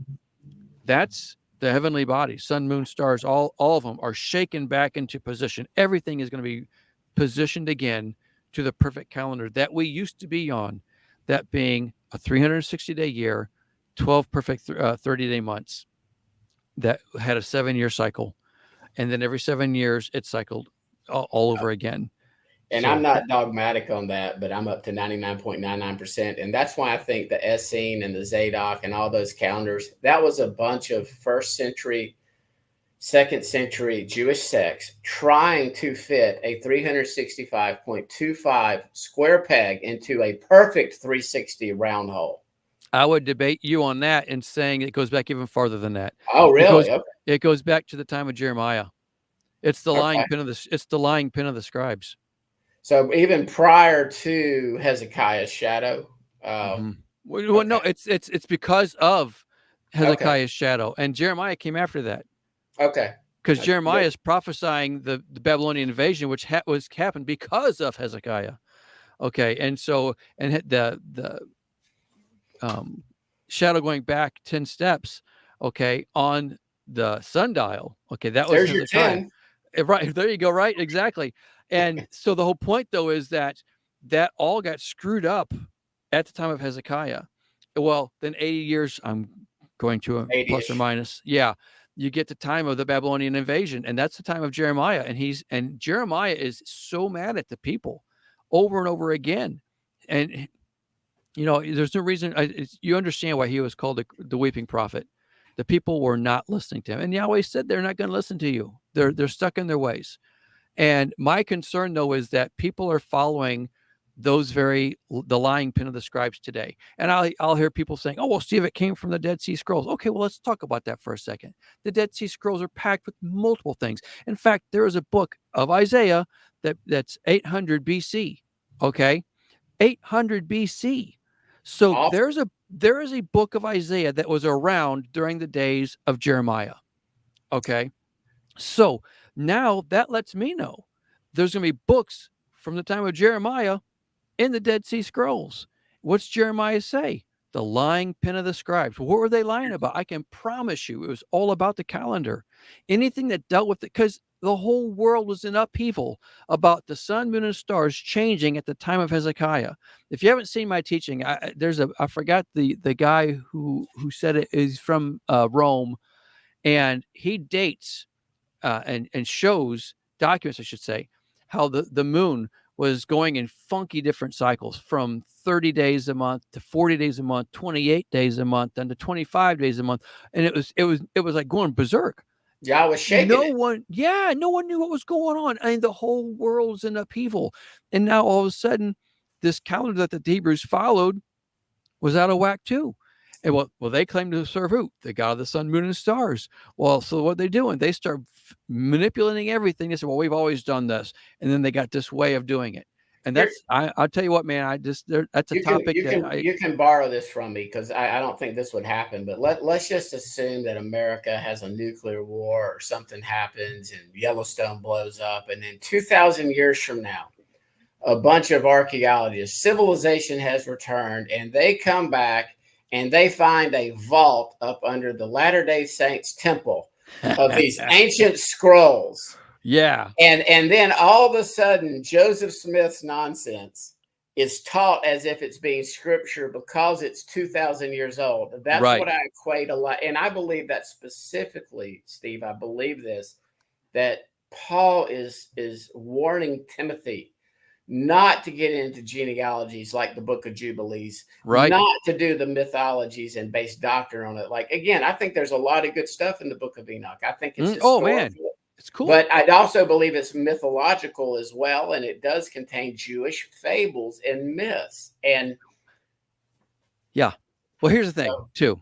That's the heavenly bodies, sun, moon, stars, all of them are shaken back into position. Everything is going to be positioned again to the perfect calendar that we used to be on, that being a 360-day year, 12 perfect 30-day months that had a 7-year cycle. And then every 7 years, it cycled all over again. And I'm not dogmatic on that, but I'm up to 99.99%. And that's why I think the Essene and the Zadok and all those calendars, that was a bunch of 1st century, 2nd century Jewish sects trying to fit a 365.25 square peg into a perfect 360 round hole. I would debate you on that and saying it goes back even farther than that. Oh, really? It goes back to the time of Jeremiah. It's the lying pin of the scribes. So even prior to Hezekiah's shadow. Well, no, it's because of Hezekiah's shadow, and Jeremiah came after that. Okay. Because Jeremiah is prophesying the Babylonian invasion, which was happened because of Hezekiah. Okay, and so the shadow going back 10 steps. Okay, on the sundial. Okay, that was Hezekiah. Right there, you go. Right, exactly. And so the whole point, though, is that all got screwed up at the time of Hezekiah. Well, then 80 years, I'm going to a plus or minus. Yeah, you get the time of the Babylonian invasion, and that's the time of Jeremiah. And Jeremiah is so mad at the people over and over again. And, there's no reason. You understand why he was called the weeping prophet. The people were not listening to him. And Yahweh said they're not going to listen to you. They're stuck in their ways. And my concern, though, is that people are following the lying pin of the scribes today. And I'll hear people saying, oh, well, Steve, it came from the Dead Sea Scrolls. Okay, well, let's talk about that for a second. The Dead Sea Scrolls are packed with multiple things. In fact, there is a book of Isaiah that's 800 BC. Okay, 800 BC. So awesome. There is a book of Isaiah that was around during the days of Jeremiah. Okay, so now that lets me know there's going to be books from the time of Jeremiah in the Dead Sea Scrolls. What's Jeremiah say? The lying pin of the scribes. What were they lying about? I can promise you it was all about the calendar. Anything that dealt with it, because the whole world was in upheaval about the sun, moon, and stars changing at the time of Hezekiah. If you haven't seen my teaching, I forgot the guy who said it is from Rome, and he dates and shows documents, I should say, how the moon was going in funky different cycles, from 30 days a month to 40 days a month, 28 days a month, then to 25 days a month. And it was like going berserk. Yeah, I was shaking No it. one knew what was going on. I mean, the whole world's in upheaval. And now all of a sudden, this calendar that the Hebrews followed was out of whack too. And well, they claim to serve who? The God of the sun, moon, and stars. Well, so what they doing? They start manipulating everything. They say, well, we've always done this. And then they got this way of doing it. And that's, I'll tell you what, man, that's a topic you can borrow this from me, because I don't think this would happen, but let's just assume that America has a nuclear war or something happens and Yellowstone blows up. And then 2,000 years from now, a bunch of archaeologists, civilization has returned, and they come back and they find a vault up under the Latter-day Saints temple of these ancient scrolls. Yeah. And then all of a sudden, Joseph Smith's nonsense is taught as if it's being scripture because it's 2,000 years old. That's Right. what I equate a lot. And I believe that specifically, Steve, I believe this, that Paul is warning Timothy not to get into genealogies like the Book of Jubilees, Right. not to do the mythologies and base doctrine on it. Like, again, I think there's a lot of good stuff in the Book of Enoch. I think it's oh man, it's cool. but I'd also believe it's mythological as well, and it does contain Jewish fables and myths. And yeah, well, here's the thing too.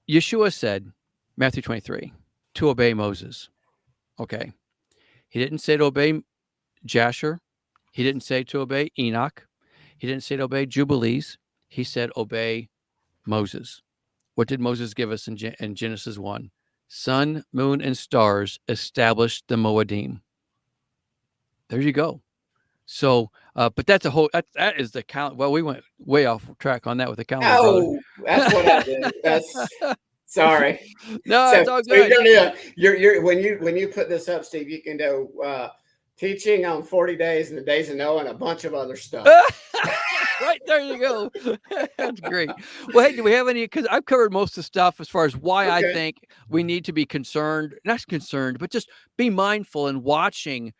Yeshua said, Matthew 23, to obey Moses. Okay, he didn't say to obey Jasher. He didn't say to obey Enoch. He didn't say to obey Jubilees. He said obey Moses. What did Moses give us in Genesis 1? Sun, moon, and stars established the Moedim. There you go. So, but that's a whole, that is the count. Well, we went way off track on that with the calendar. Oh, that's what I did. That's sorry. No, it's all good. You're when you put this up, Steve, you can do teaching on 40 days and the days of Noah and a bunch of other stuff. Right, there you go. That's great. Well, hey, do we have any, because I've covered most of the stuff as far as why I think we need to be concerned, not concerned, but just be mindful and watching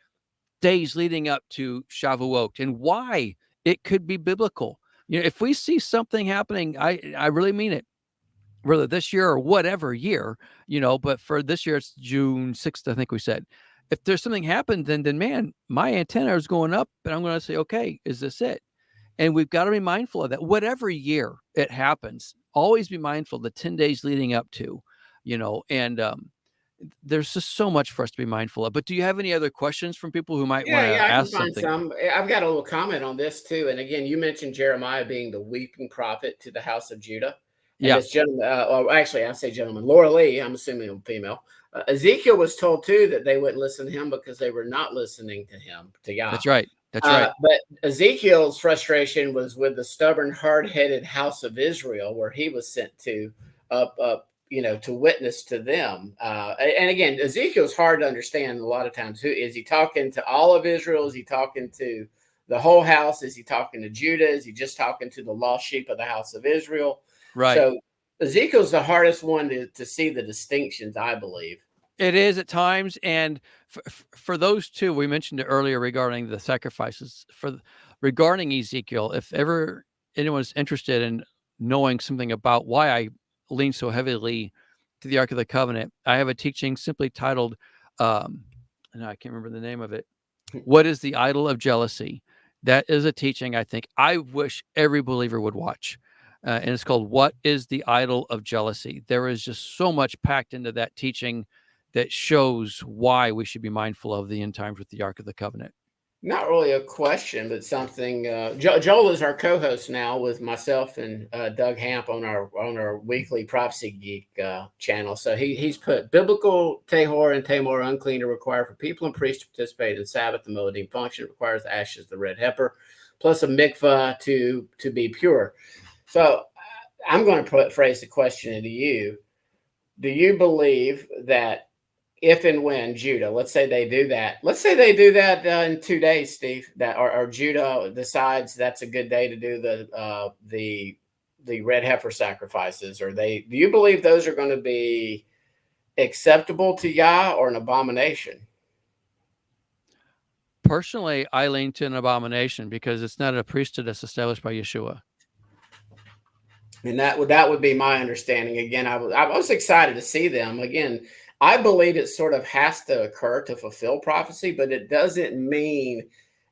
days leading up to Shavuot and why it could be biblical. You know, if we see something happening, I really mean it, whether this year or whatever year, you know, but for this year, it's June 6th, I think we said. If there's something happened, then man, my antenna is going up and I'm going to say, okay, is this it? And we've got to be mindful of that. Whatever year it happens, always be mindful the 10 days leading up to, you know, and there's just so much for us to be mindful of. But do you have any other questions from people who might want to ask something? I've got a little comment on this too. And again, you mentioned Jeremiah being the weeping prophet to the house of Judah. And this gentleman, actually, I say gentleman, Laura Lee, I'm assuming a female. Ezekiel was told too that they wouldn't listen to him because they were not listening to him, to Yah. That's right. That's right. But Ezekiel's frustration was with the stubborn, hard-headed house of Israel, where he was sent to, to witness to them. And again, Ezekiel's hard to understand a lot of times. Who is he talking to? All of Israel? Is he talking to the whole house? Is he talking to Judah? Is he just talking to the lost sheep of the house of Israel? Right. So Ezekiel's the hardest one to see the distinctions, I believe. It is at times. And for those two, we mentioned it earlier regarding the sacrifices. Regarding Ezekiel, if ever anyone's interested in knowing something about why I lean so heavily to the Ark of the Covenant, I have a teaching simply titled, and I can't remember the name of it, What is the Idol of Jealousy? That is a teaching I think I wish every believer would watch. And it's called, What is the Idol of Jealousy? There is just so much packed into that teaching that shows why we should be mindful of the end times with the Ark of the Covenant. Not really a question, but something. Joel is our co-host now with myself and Doug Hamp on our weekly Prophecy Geek channel. So he's put biblical tahor and tamor unclean are required for people and priests to participate in Sabbath. The Moedim function requires the ashes of the red heifer, plus a mikvah to be pure. So I'm going to phrase the question to you. Do you believe that if and when Judah, let's say they do that in 2 days, Steve, that or Judah decides that's a good day to do the red heifer sacrifices, do you believe those are going to be acceptable to Yah or an abomination? Personally, I lean to an abomination because it's not a priesthood that's established by Yeshua. And that would be my understanding. Again, I was excited to see them. Again, I believe it sort of has to occur to fulfill prophecy, but it doesn't mean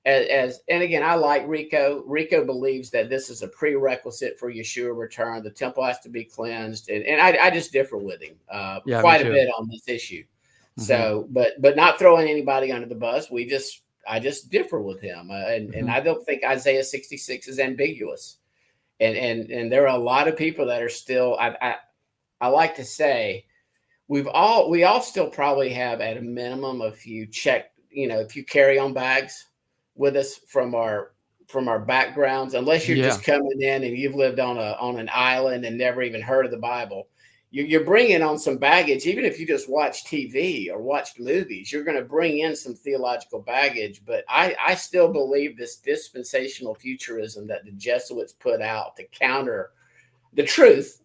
and again, I like Rico. Rico believes that this is a prerequisite for Yeshua return. The temple has to be cleansed, and I just differ with him quite a bit on this issue. Mm-hmm. So, but not throwing anybody under the bus. I just differ with him, and I don't think Isaiah 66 is ambiguous. And there are a lot of people that are still. I like to say we all still probably have at a minimum a few carry on bags with us from our backgrounds, unless you're just coming in and you've lived on an island and never even heard of the Bible. You're bringing on some baggage. Even if you just watch TV or watched movies, you're going to bring in some theological baggage. But I still believe this dispensational futurism that the Jesuits put out to counter the truth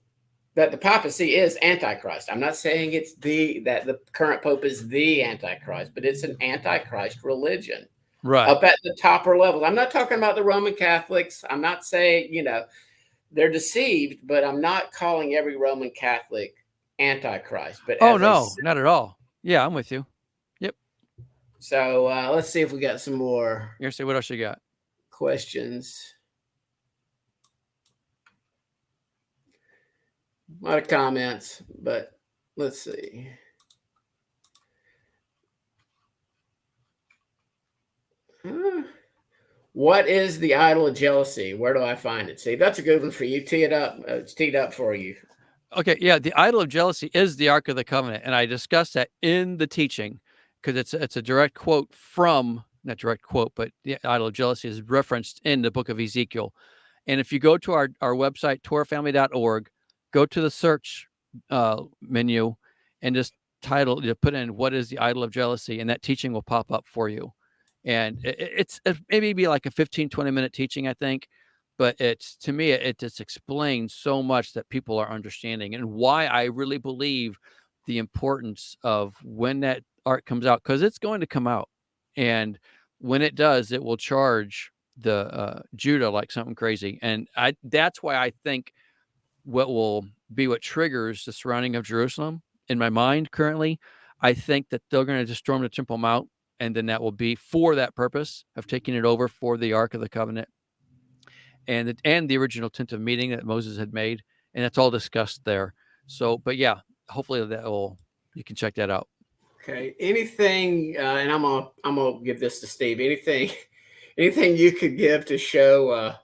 that the papacy is Antichrist. I'm not saying that the current Pope is the Antichrist, but it's an Antichrist religion. Right. Up at the topper levels. I'm not talking about the Roman Catholics. I'm not saying, they're deceived, but I'm not calling every Roman Catholic Antichrist. But not at all. Yeah, I'm with you. Yep. So let's see if we got some more. You're see what else you got? Questions. A lot of comments, but let's see. What is the idol of jealousy? Where do I find it? See, that's a good one for you. Tee it up. It's teed up for you. Okay, yeah, the idol of jealousy is the Ark of the Covenant, and I discussed that in the teaching because it's a direct quote from, not direct quote, but the idol of jealousy is referenced in the book of Ezekiel. And if you go to our website, torahfamily.org, go to the search menu and just put in what is the idol of jealousy, and that teaching will pop up for you. And it maybe be like a 15-20 minute teaching, I think, but to me it just explains so much that people are understanding, and why I really believe the importance of when that art comes out, because it's going to come out, and when it does, it will charge the Judah like something crazy. And that's why I think what triggers the surrounding of Jerusalem in my mind currently, I think that they're going to just storm the Temple Mount, and then that will be for that purpose of taking it over for the Ark of the Covenant and the original tent of meeting that Moses had made. And it's all discussed there. So, but yeah, hopefully you can check that out. Okay. Anything, and I'm gonna give this to Steve. Anything you could give to show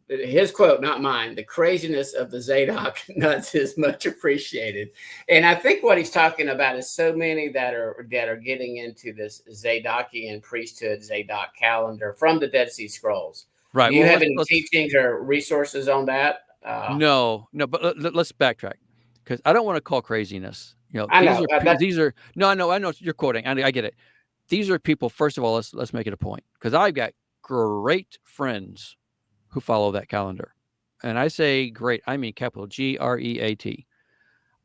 his quote, not mine, the craziness of the Zadok nuts is much appreciated. And I think what he's talking about is so many that are getting into this Zadokian priesthood, Zadok calendar from the Dead Sea Scrolls. Right. Do you have any teachings or resources on that? No, but let's backtrack, because I don't want to call craziness. I know you're quoting. I get it. These are people. First of all, let's make it a point, because I've got great friends who follow that calendar, and I say great, I mean capital Great.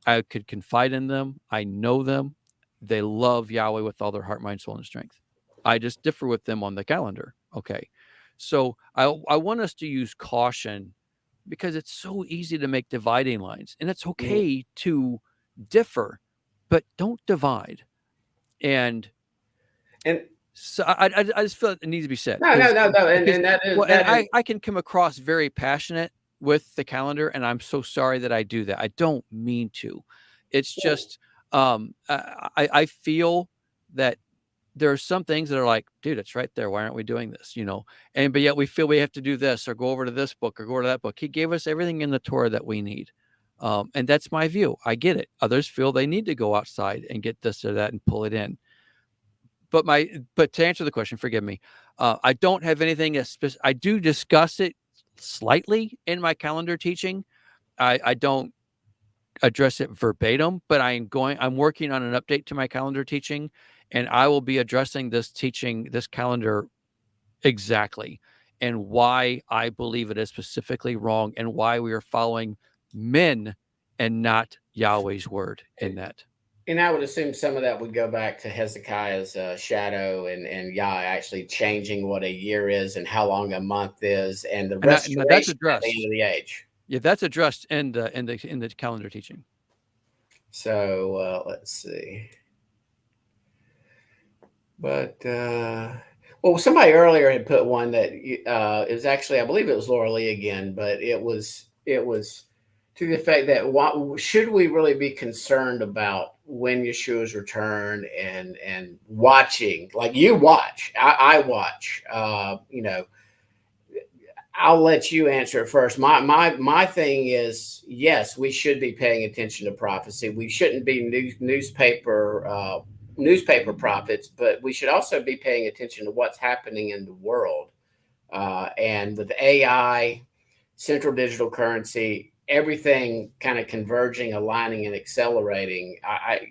I could confide in them. I know them. They love Yahweh with all their heart, mind, soul, and strength. I just differ with them on the calendar. Okay, so I want us to use caution, because it's so easy to make dividing lines, and it's okay to differ, but don't divide. And so I just feel it needs to be said. No. And that is, I can come across very passionate with the calendar, and I'm so sorry that I do that. I don't mean to. It's just I feel that there are some things that are like, dude, it's right there. Why aren't we doing this? But yet we feel we have to do this or go over to this book or go to that book. He gave us everything in the Torah that we need. And that's my view. I get it. Others feel they need to go outside and get this or that and pull it in. But to answer the question, forgive me. I don't have anything I do discuss it slightly in my calendar teaching. I don't address it verbatim, but I'm working on an update to my calendar teaching, and I will be addressing this calendar exactly, and why I believe it is specifically wrong, and why we are following men and not Yahweh's word in that. And I would assume some of that would go back to Hezekiah's shadow and Yah actually changing what a year is and how long a month is, and the And that's restoration at the addressed. end of the age. Yeah, that's addressed in the calendar teaching. So let's see. But well, somebody earlier had put one that it was actually, I believe it was Laura Lee again, but it was to the effect that what should we really be concerned about when Yeshua's return and watching, like you watch, I watch, you know. I'll let you answer it first. My thing is, yes, we should be paying attention to prophecy. We shouldn't be newspaper prophets, but we should also be paying attention to what's happening in the world. And with AI, central digital currency, everything kind of converging, aligning, and accelerating.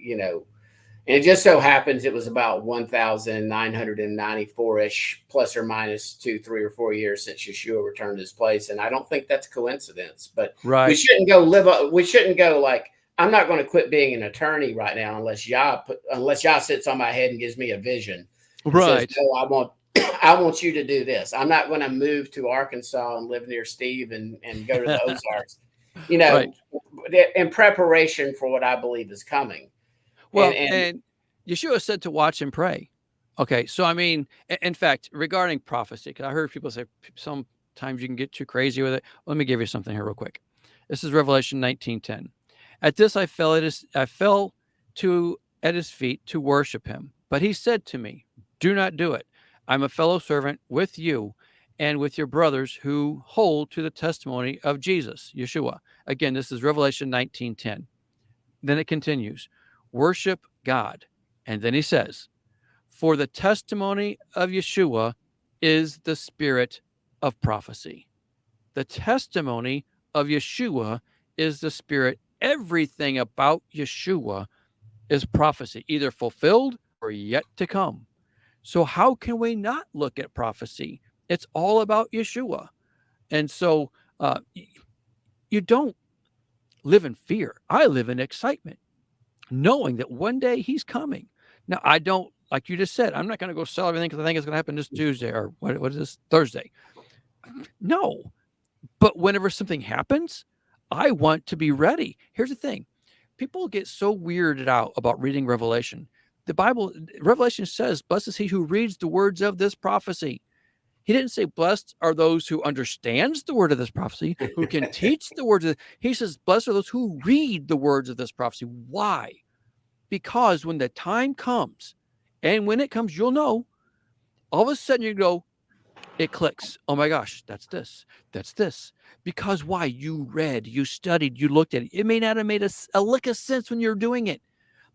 You know, and it just so happens it was about 1,994-ish, plus or minus 2, 3, or 4 years since Yeshua returned to his place. And I don't think that's coincidence, but Right. we shouldn't go we shouldn't go like, I'm not going to quit being an attorney right now unless Yah sits on my head and gives me a vision. Right. Says, no, I want you to do this. I'm not going to move to Arkansas and live near Steve and go to the Ozarks, you know, Right. in preparation for what I believe is coming. Well, and Yeshua said to watch and pray. Okay, so I mean, in fact, regarding prophecy, because I heard people say sometimes you can get too crazy with it. Let me give you something here real quick. This is Revelation 19:10. At this I fell at his feet to worship him. But he said to me, do not do it. I'm a fellow servant with you and with your brothers who hold to the testimony of Jesus, Yeshua. Again, this is Revelation 19:10. Then it continues, worship God. And then he says, for the testimony of Yeshua is the spirit of prophecy. The testimony of Yeshua is the spirit. Everything about Yeshua is prophecy, either fulfilled or yet to come. So how can we not look at prophecy? It's all about Yeshua. And so you don't live in fear. I live in excitement, knowing that one day he's coming. Now, I don't, like you just said, I'm not going to go sell everything because I think it's going to happen this Tuesday or what is this, Thursday. No. But whenever something happens, I want to be ready. Here's the thing. People get so weirded out about reading Revelation. The Bible, Revelation says, blessed is he who reads the words of this prophecy. He didn't say blessed are those who understands the word of this prophecy, who can teach the words of it. He says, blessed are those who read the words of this prophecy. Why? Because when the time comes, and when it comes, you'll know, all of a sudden you go, it clicks. Oh my gosh, that's this. That's this. Because why? You read, you studied, you looked at it. It may not have made a lick of sense when you're doing it,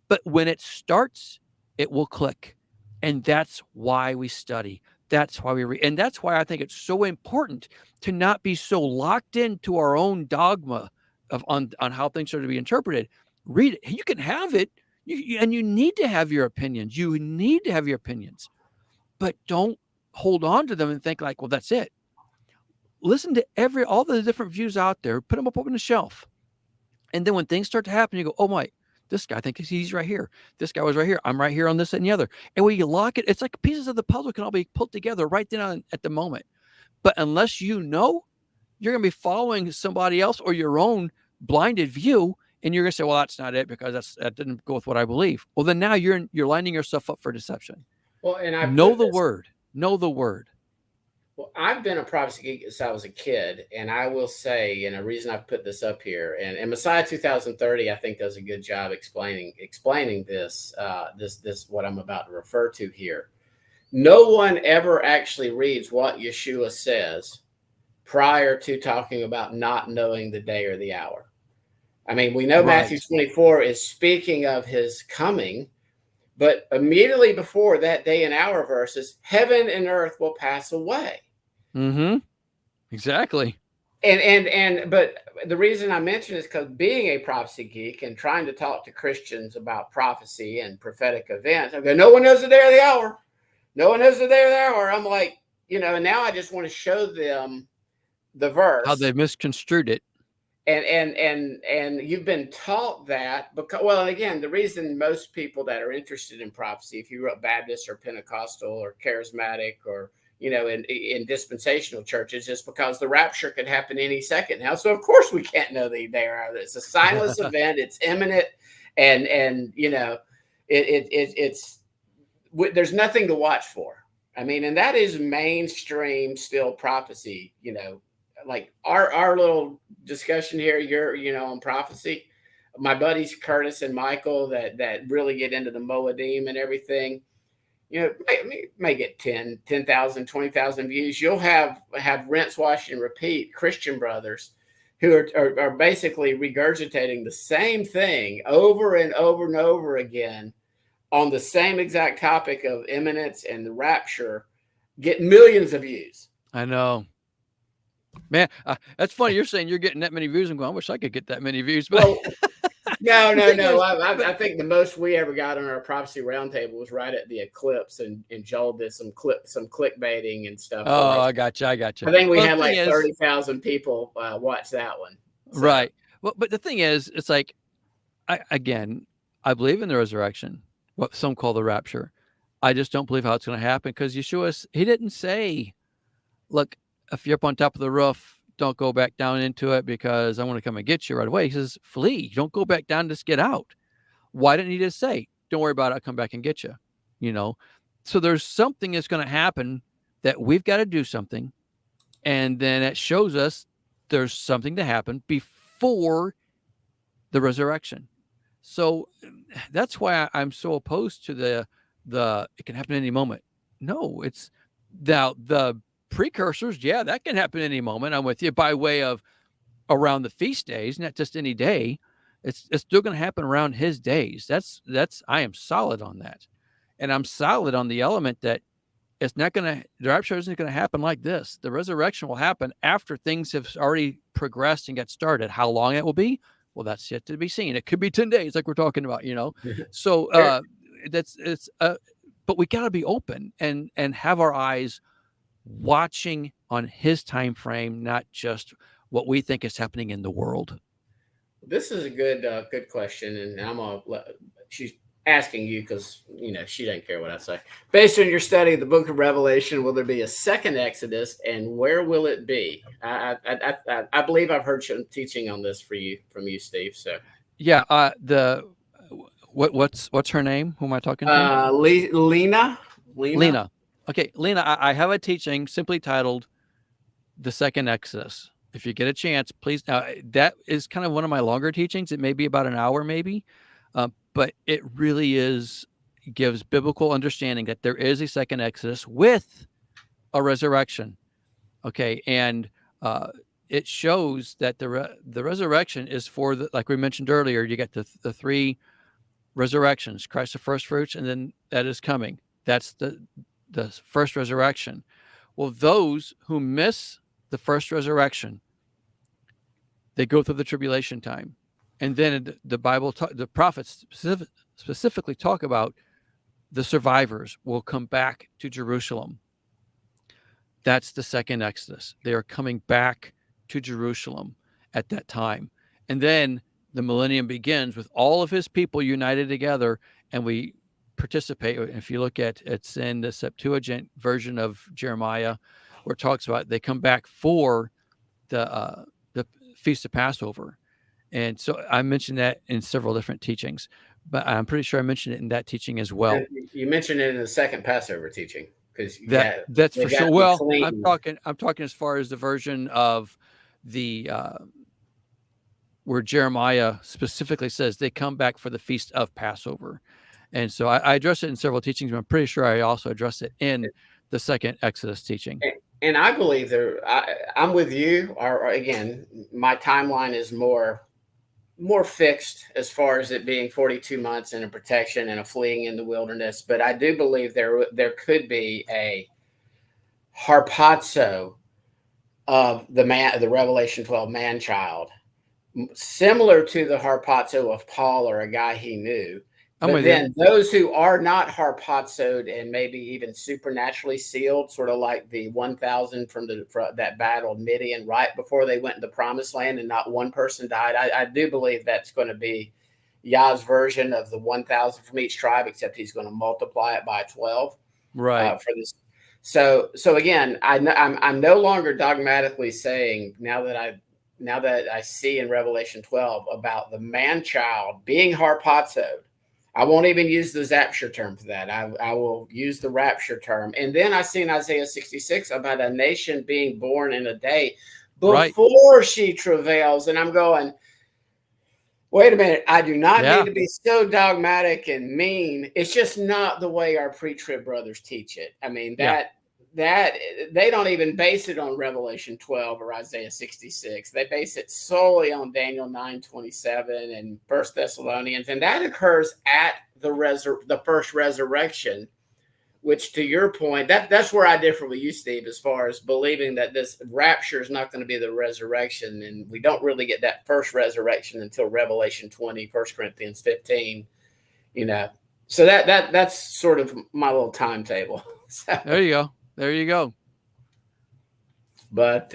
but when it starts, it will click. And that's why we study. That's why we read. And that's why I think it's so important to not be so locked into our own dogma on how things are to be interpreted. Read it. You can have it. And you need to have your opinions. You need to have your opinions. But don't hold on to them and think like, well, that's it. Listen to all the different views out there. Put them up on the shelf. And then when things start to happen, you go, oh my, this guy thinks he's right here. This guy was right here. I'm right here on this and the other. And when you lock it, it's like pieces of the puzzle can all be put together right then at the moment. But unless you know, you're going to be following somebody else or your own blinded view. And you're going to say, well, that's not it because that didn't go with what I believe. Well, then now you're lining yourself up for deception. Well, and I know the word. Know the word. Well, I've been a prophecy geek since I was a kid, and I will say, and a reason I've put this up here, and Messiah 2030, I think does a good job explaining this, this what I'm about to refer to here. No one ever actually reads what Yeshua says prior to talking about not knowing the day or the hour. I mean, we know right. Matthew 24 is speaking of his coming, but immediately before that day and hour verses, heaven and earth will pass away. Mm-hmm. Exactly. But the reason I mention is because being a prophecy geek and trying to talk to Christians about prophecy and prophetic events, I go, no one knows the day or the hour. No one knows the day or the hour. I'm like, and now I just want to show them the verse. How they misconstrued it. and you've been taught that because, well, and again, the reason most people that are interested in prophecy, if you were Baptist or Pentecostal or charismatic or, in dispensational churches, is because the rapture could happen any second now. So of course we can't know the day or it's a signless event. It's imminent. And it's there's nothing to watch for. I mean, and that is mainstream still prophecy, like our little discussion here, on prophecy. My buddies Curtis and Michael that really get into the Moedim and everything, may get 10,000, 20,000 views. You'll have rinse, wash, and repeat Christian brothers who are basically regurgitating the same thing over and over and over again on the same exact topic of imminence and the rapture, get millions of views. I know. Man, that's funny. You're saying you're getting that many views. I'm going, I wish I could get that many views. But well, no. I think the most we ever got on our prophecy roundtable was right at the eclipse, and Joel did some clickbaiting and stuff. Oh, I got you. I think we had like 30,000 people watch that one. So. Right. Well, but the thing is, it's like, I believe in the resurrection, what some call the rapture. I just don't believe how it's going to happen because Yeshua, he didn't say, look, if you're up on top of the roof, don't go back down into it because I want to come and get you right away. He says, flee. Don't go back down. Just get out. Why didn't he just say, don't worry about it. I'll come back and get you. So there's something that's going to happen that we've got to do something. And then it shows us there's something to happen before the resurrection. So that's why I'm so opposed to the it can happen any moment. No, it's the precursors. Yeah, that can happen any moment. I'm with you by way of around the feast days, not just any day. It's still going to happen around his days. That's I am solid on that. And I'm solid on the element that the rapture isn't going to happen like this. The resurrection will happen after things have already progressed and got started. How long it will be? Well, that's yet to be seen. It could be 10 days like we're talking about, So but we got to be open and have our eyes watching on his time frame, not just what we think is happening in the world. This is a good question, and she's asking you because she doesn't care what I say. Based on your study of the book of Revelation, will there be a second Exodus, and where will it be? I believe I've heard some teaching on this from you, Steve. So yeah, what's her name? Who am I talking to? Lena. Okay, Lena, I have a teaching simply titled The Second Exodus. If you get a chance, please. That is kind of one of my longer teachings. It may be about an hour, maybe, but it really gives biblical understanding that there is a second Exodus with a resurrection. Okay, and it shows that the resurrection is for like we mentioned earlier. You get the three resurrections: Christ the first fruits, and then that is coming. That's the first resurrection. Well, those who miss the first resurrection, they go through the tribulation time. And then the Bible, the prophets specifically talk about the survivors will come back to Jerusalem. That's the second Exodus. They are coming back to Jerusalem at that time. And then the millennium begins with all of his people united together, and we participate. If you look at it's in the Septuagint version of Jeremiah, where it talks about they come back for the Feast of Passover. And so I mentioned that in several different teachings, but I'm pretty sure I mentioned it in that teaching as well. You mentioned it in the second Passover teaching because that's for sure. Well, I'm talking as far as the version of the where Jeremiah specifically says they come back for the Feast of Passover. And so I address it in several teachings, but I'm pretty sure I also address it in the second Exodus teaching. And I believe I'm with you. Or again, my timeline is more fixed as far as it being 42 months and a protection and a fleeing in the wilderness. But I do believe there could be a harpazo of the Revelation 12 man-child, similar to the harpazo of Paul or a guy he knew. I'm But with you. then those who are not harpazoed and maybe even supernaturally sealed, sort of like the 1,000 from that battle Midian right before they went into the promised land and not one person died. I do believe that's going to be Yah's version of the 1,000 from each tribe, except he's going to multiply it by 12. Right. For this. So again, I'm no longer dogmatically saying now that I see in Revelation 12 about the man child being harpazoed. I won't even use the zapture term for that. I will use the rapture term. And then I see in Isaiah 66 about a nation being born in a day before she travails. And I'm going, wait a minute. I do not need to be so dogmatic and mean. It's just not the way our pre-trib brothers teach it. I mean, that they don't even base it on Revelation 12 or Isaiah 66. They base it solely on Daniel 9:27 and 1 Thessalonians. And that occurs at the first resurrection, which, to your point, that's where I differ with you, Steve, as far as believing that this rapture is not going to be the resurrection. And we don't really get that first resurrection until Revelation 20, 1 Corinthians 15, So that's sort of my little timetable. So, there you go. But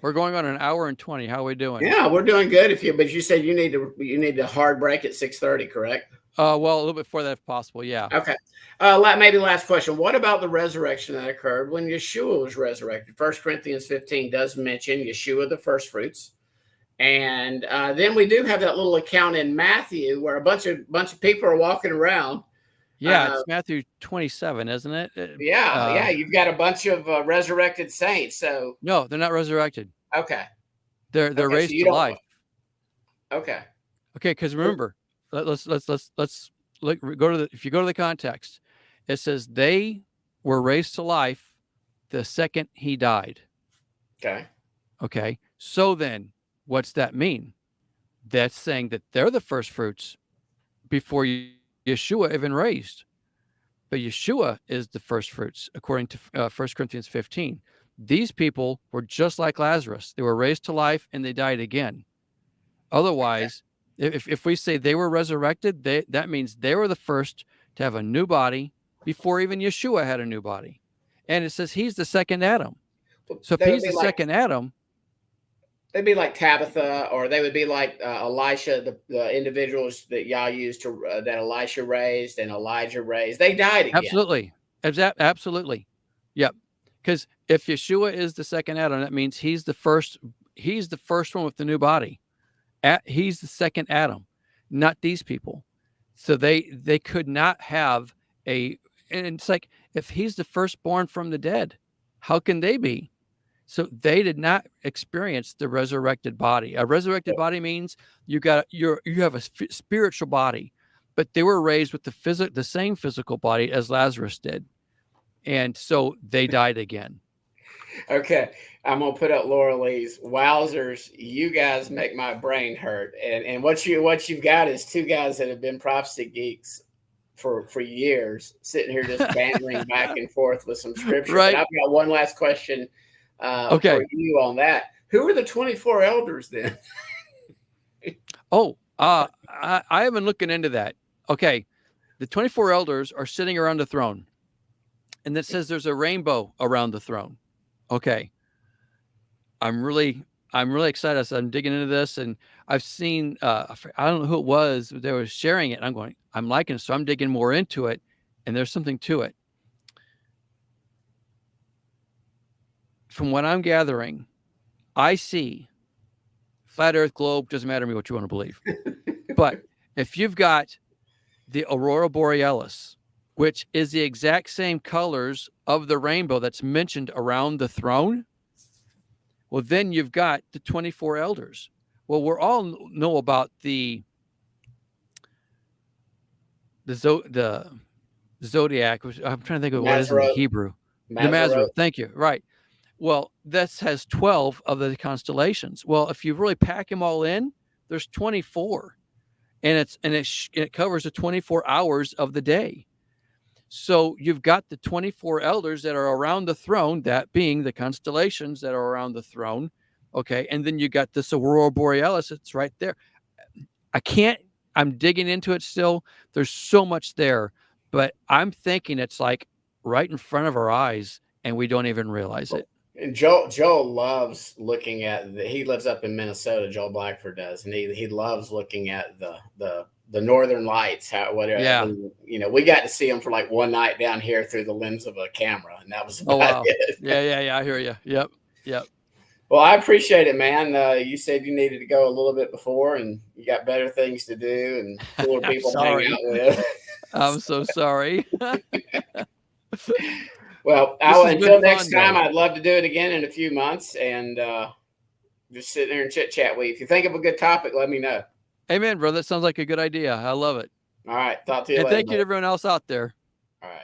we're going on an hour and 20. How are we doing? Yeah, we're doing good. But you said you need to hard break at 6:30, correct? Well, a little bit before that if possible. Yeah. Okay. Maybe last question. What about the resurrection that occurred when Yeshua was resurrected? 1 Corinthians 15 does mention Yeshua, the first fruits. And then we do have that little account in Matthew where a bunch of people are walking around. Yeah, it's Matthew 27, isn't it? Yeah. You've got a bunch of resurrected saints. So no, they're not resurrected. Okay. They're raised to life. Okay. Okay, because remember, let's look. If you go to the context, it says they were raised to life the second he died. Okay. Okay. So then, what's that mean? That's saying that they're the first fruits before Yeshua even raised. But Yeshua is the first fruits, according to 1 Corinthians 15. These people were just like Lazarus. They were raised to life and they died again. Otherwise, if we say they were resurrected, that means they were the first to have a new body before even Yeshua had a new body. And it says he's the second Adam. So if he's the second Adam, they'd be like Tabitha, or they would be like Elisha, the individuals that Yah used that Elisha raised and Elijah raised. They died again. Absolutely. Absolutely. Yep. Because if Yeshua is the second Adam, that means he's the first one with the new body. He's the second Adam, not these people. So they could not have and it's like, if he's the firstborn from the dead, how can they be? So they did not experience the resurrected body. A resurrected body means you have a spiritual body, but they were raised with the same physical body as Lazarus did. And so they died again. Okay. I'm going to put up Laura Lee's. Wowzers, you guys make my brain hurt. And what you've got is two guys that have been prophecy geeks for years, sitting here just bantering back and forth with some scripture. Right. And I've got one last question for you on that. Who are the 24 elders then? I have been looking into that. Okay. The 24 elders are sitting around the throne. And it says there's a rainbow around the throne. Okay. I'm really excited. So I'm digging into this, and I've seen, I don't know who it was, but they were sharing it. And I'm liking it. So I'm digging more into it, and there's something to it. From what I'm gathering, I see flat earth, globe, doesn't matter to me what you want to believe. But if you've got the aurora borealis, which is the exact same colors of the rainbow that's mentioned around the throne, well, then you've got the 24 elders. Well, we all know about the zodiac, which I'm trying to think of what it is in the Hebrew. The Mazarov. Thank you. Right. Well, this has 12 of the constellations. Well, if you really pack them all in, there's 24, and it covers the 24 hours of the day. So you've got the 24 elders that are around the throne, that being the constellations that are around the throne. Okay. And then you got this aurora borealis. It's right there. I can't I'm digging into it still. There's so much there, but I'm thinking it's like right in front of our eyes and we don't even realize it. And Joel loves looking at he lives up in Minnesota. Joel Blackford does, and he loves looking at the Northern Lights. Yeah. We got to see them for like one night down here through the lens of a camera, and that was about it. Yeah. I hear you. Yep. Well, I appreciate it, man. You said you needed to go a little bit before, and you got better things to do and cooler people to hang out with. I'm so sorry. Well, until next time, I'd love to do it again in a few months and just sit there and chit chat with you. If you think of a good topic, let me know. Amen, brother. That sounds like a good idea. I love it. All right. Talk to you later. And thank you to everyone else out there. All right.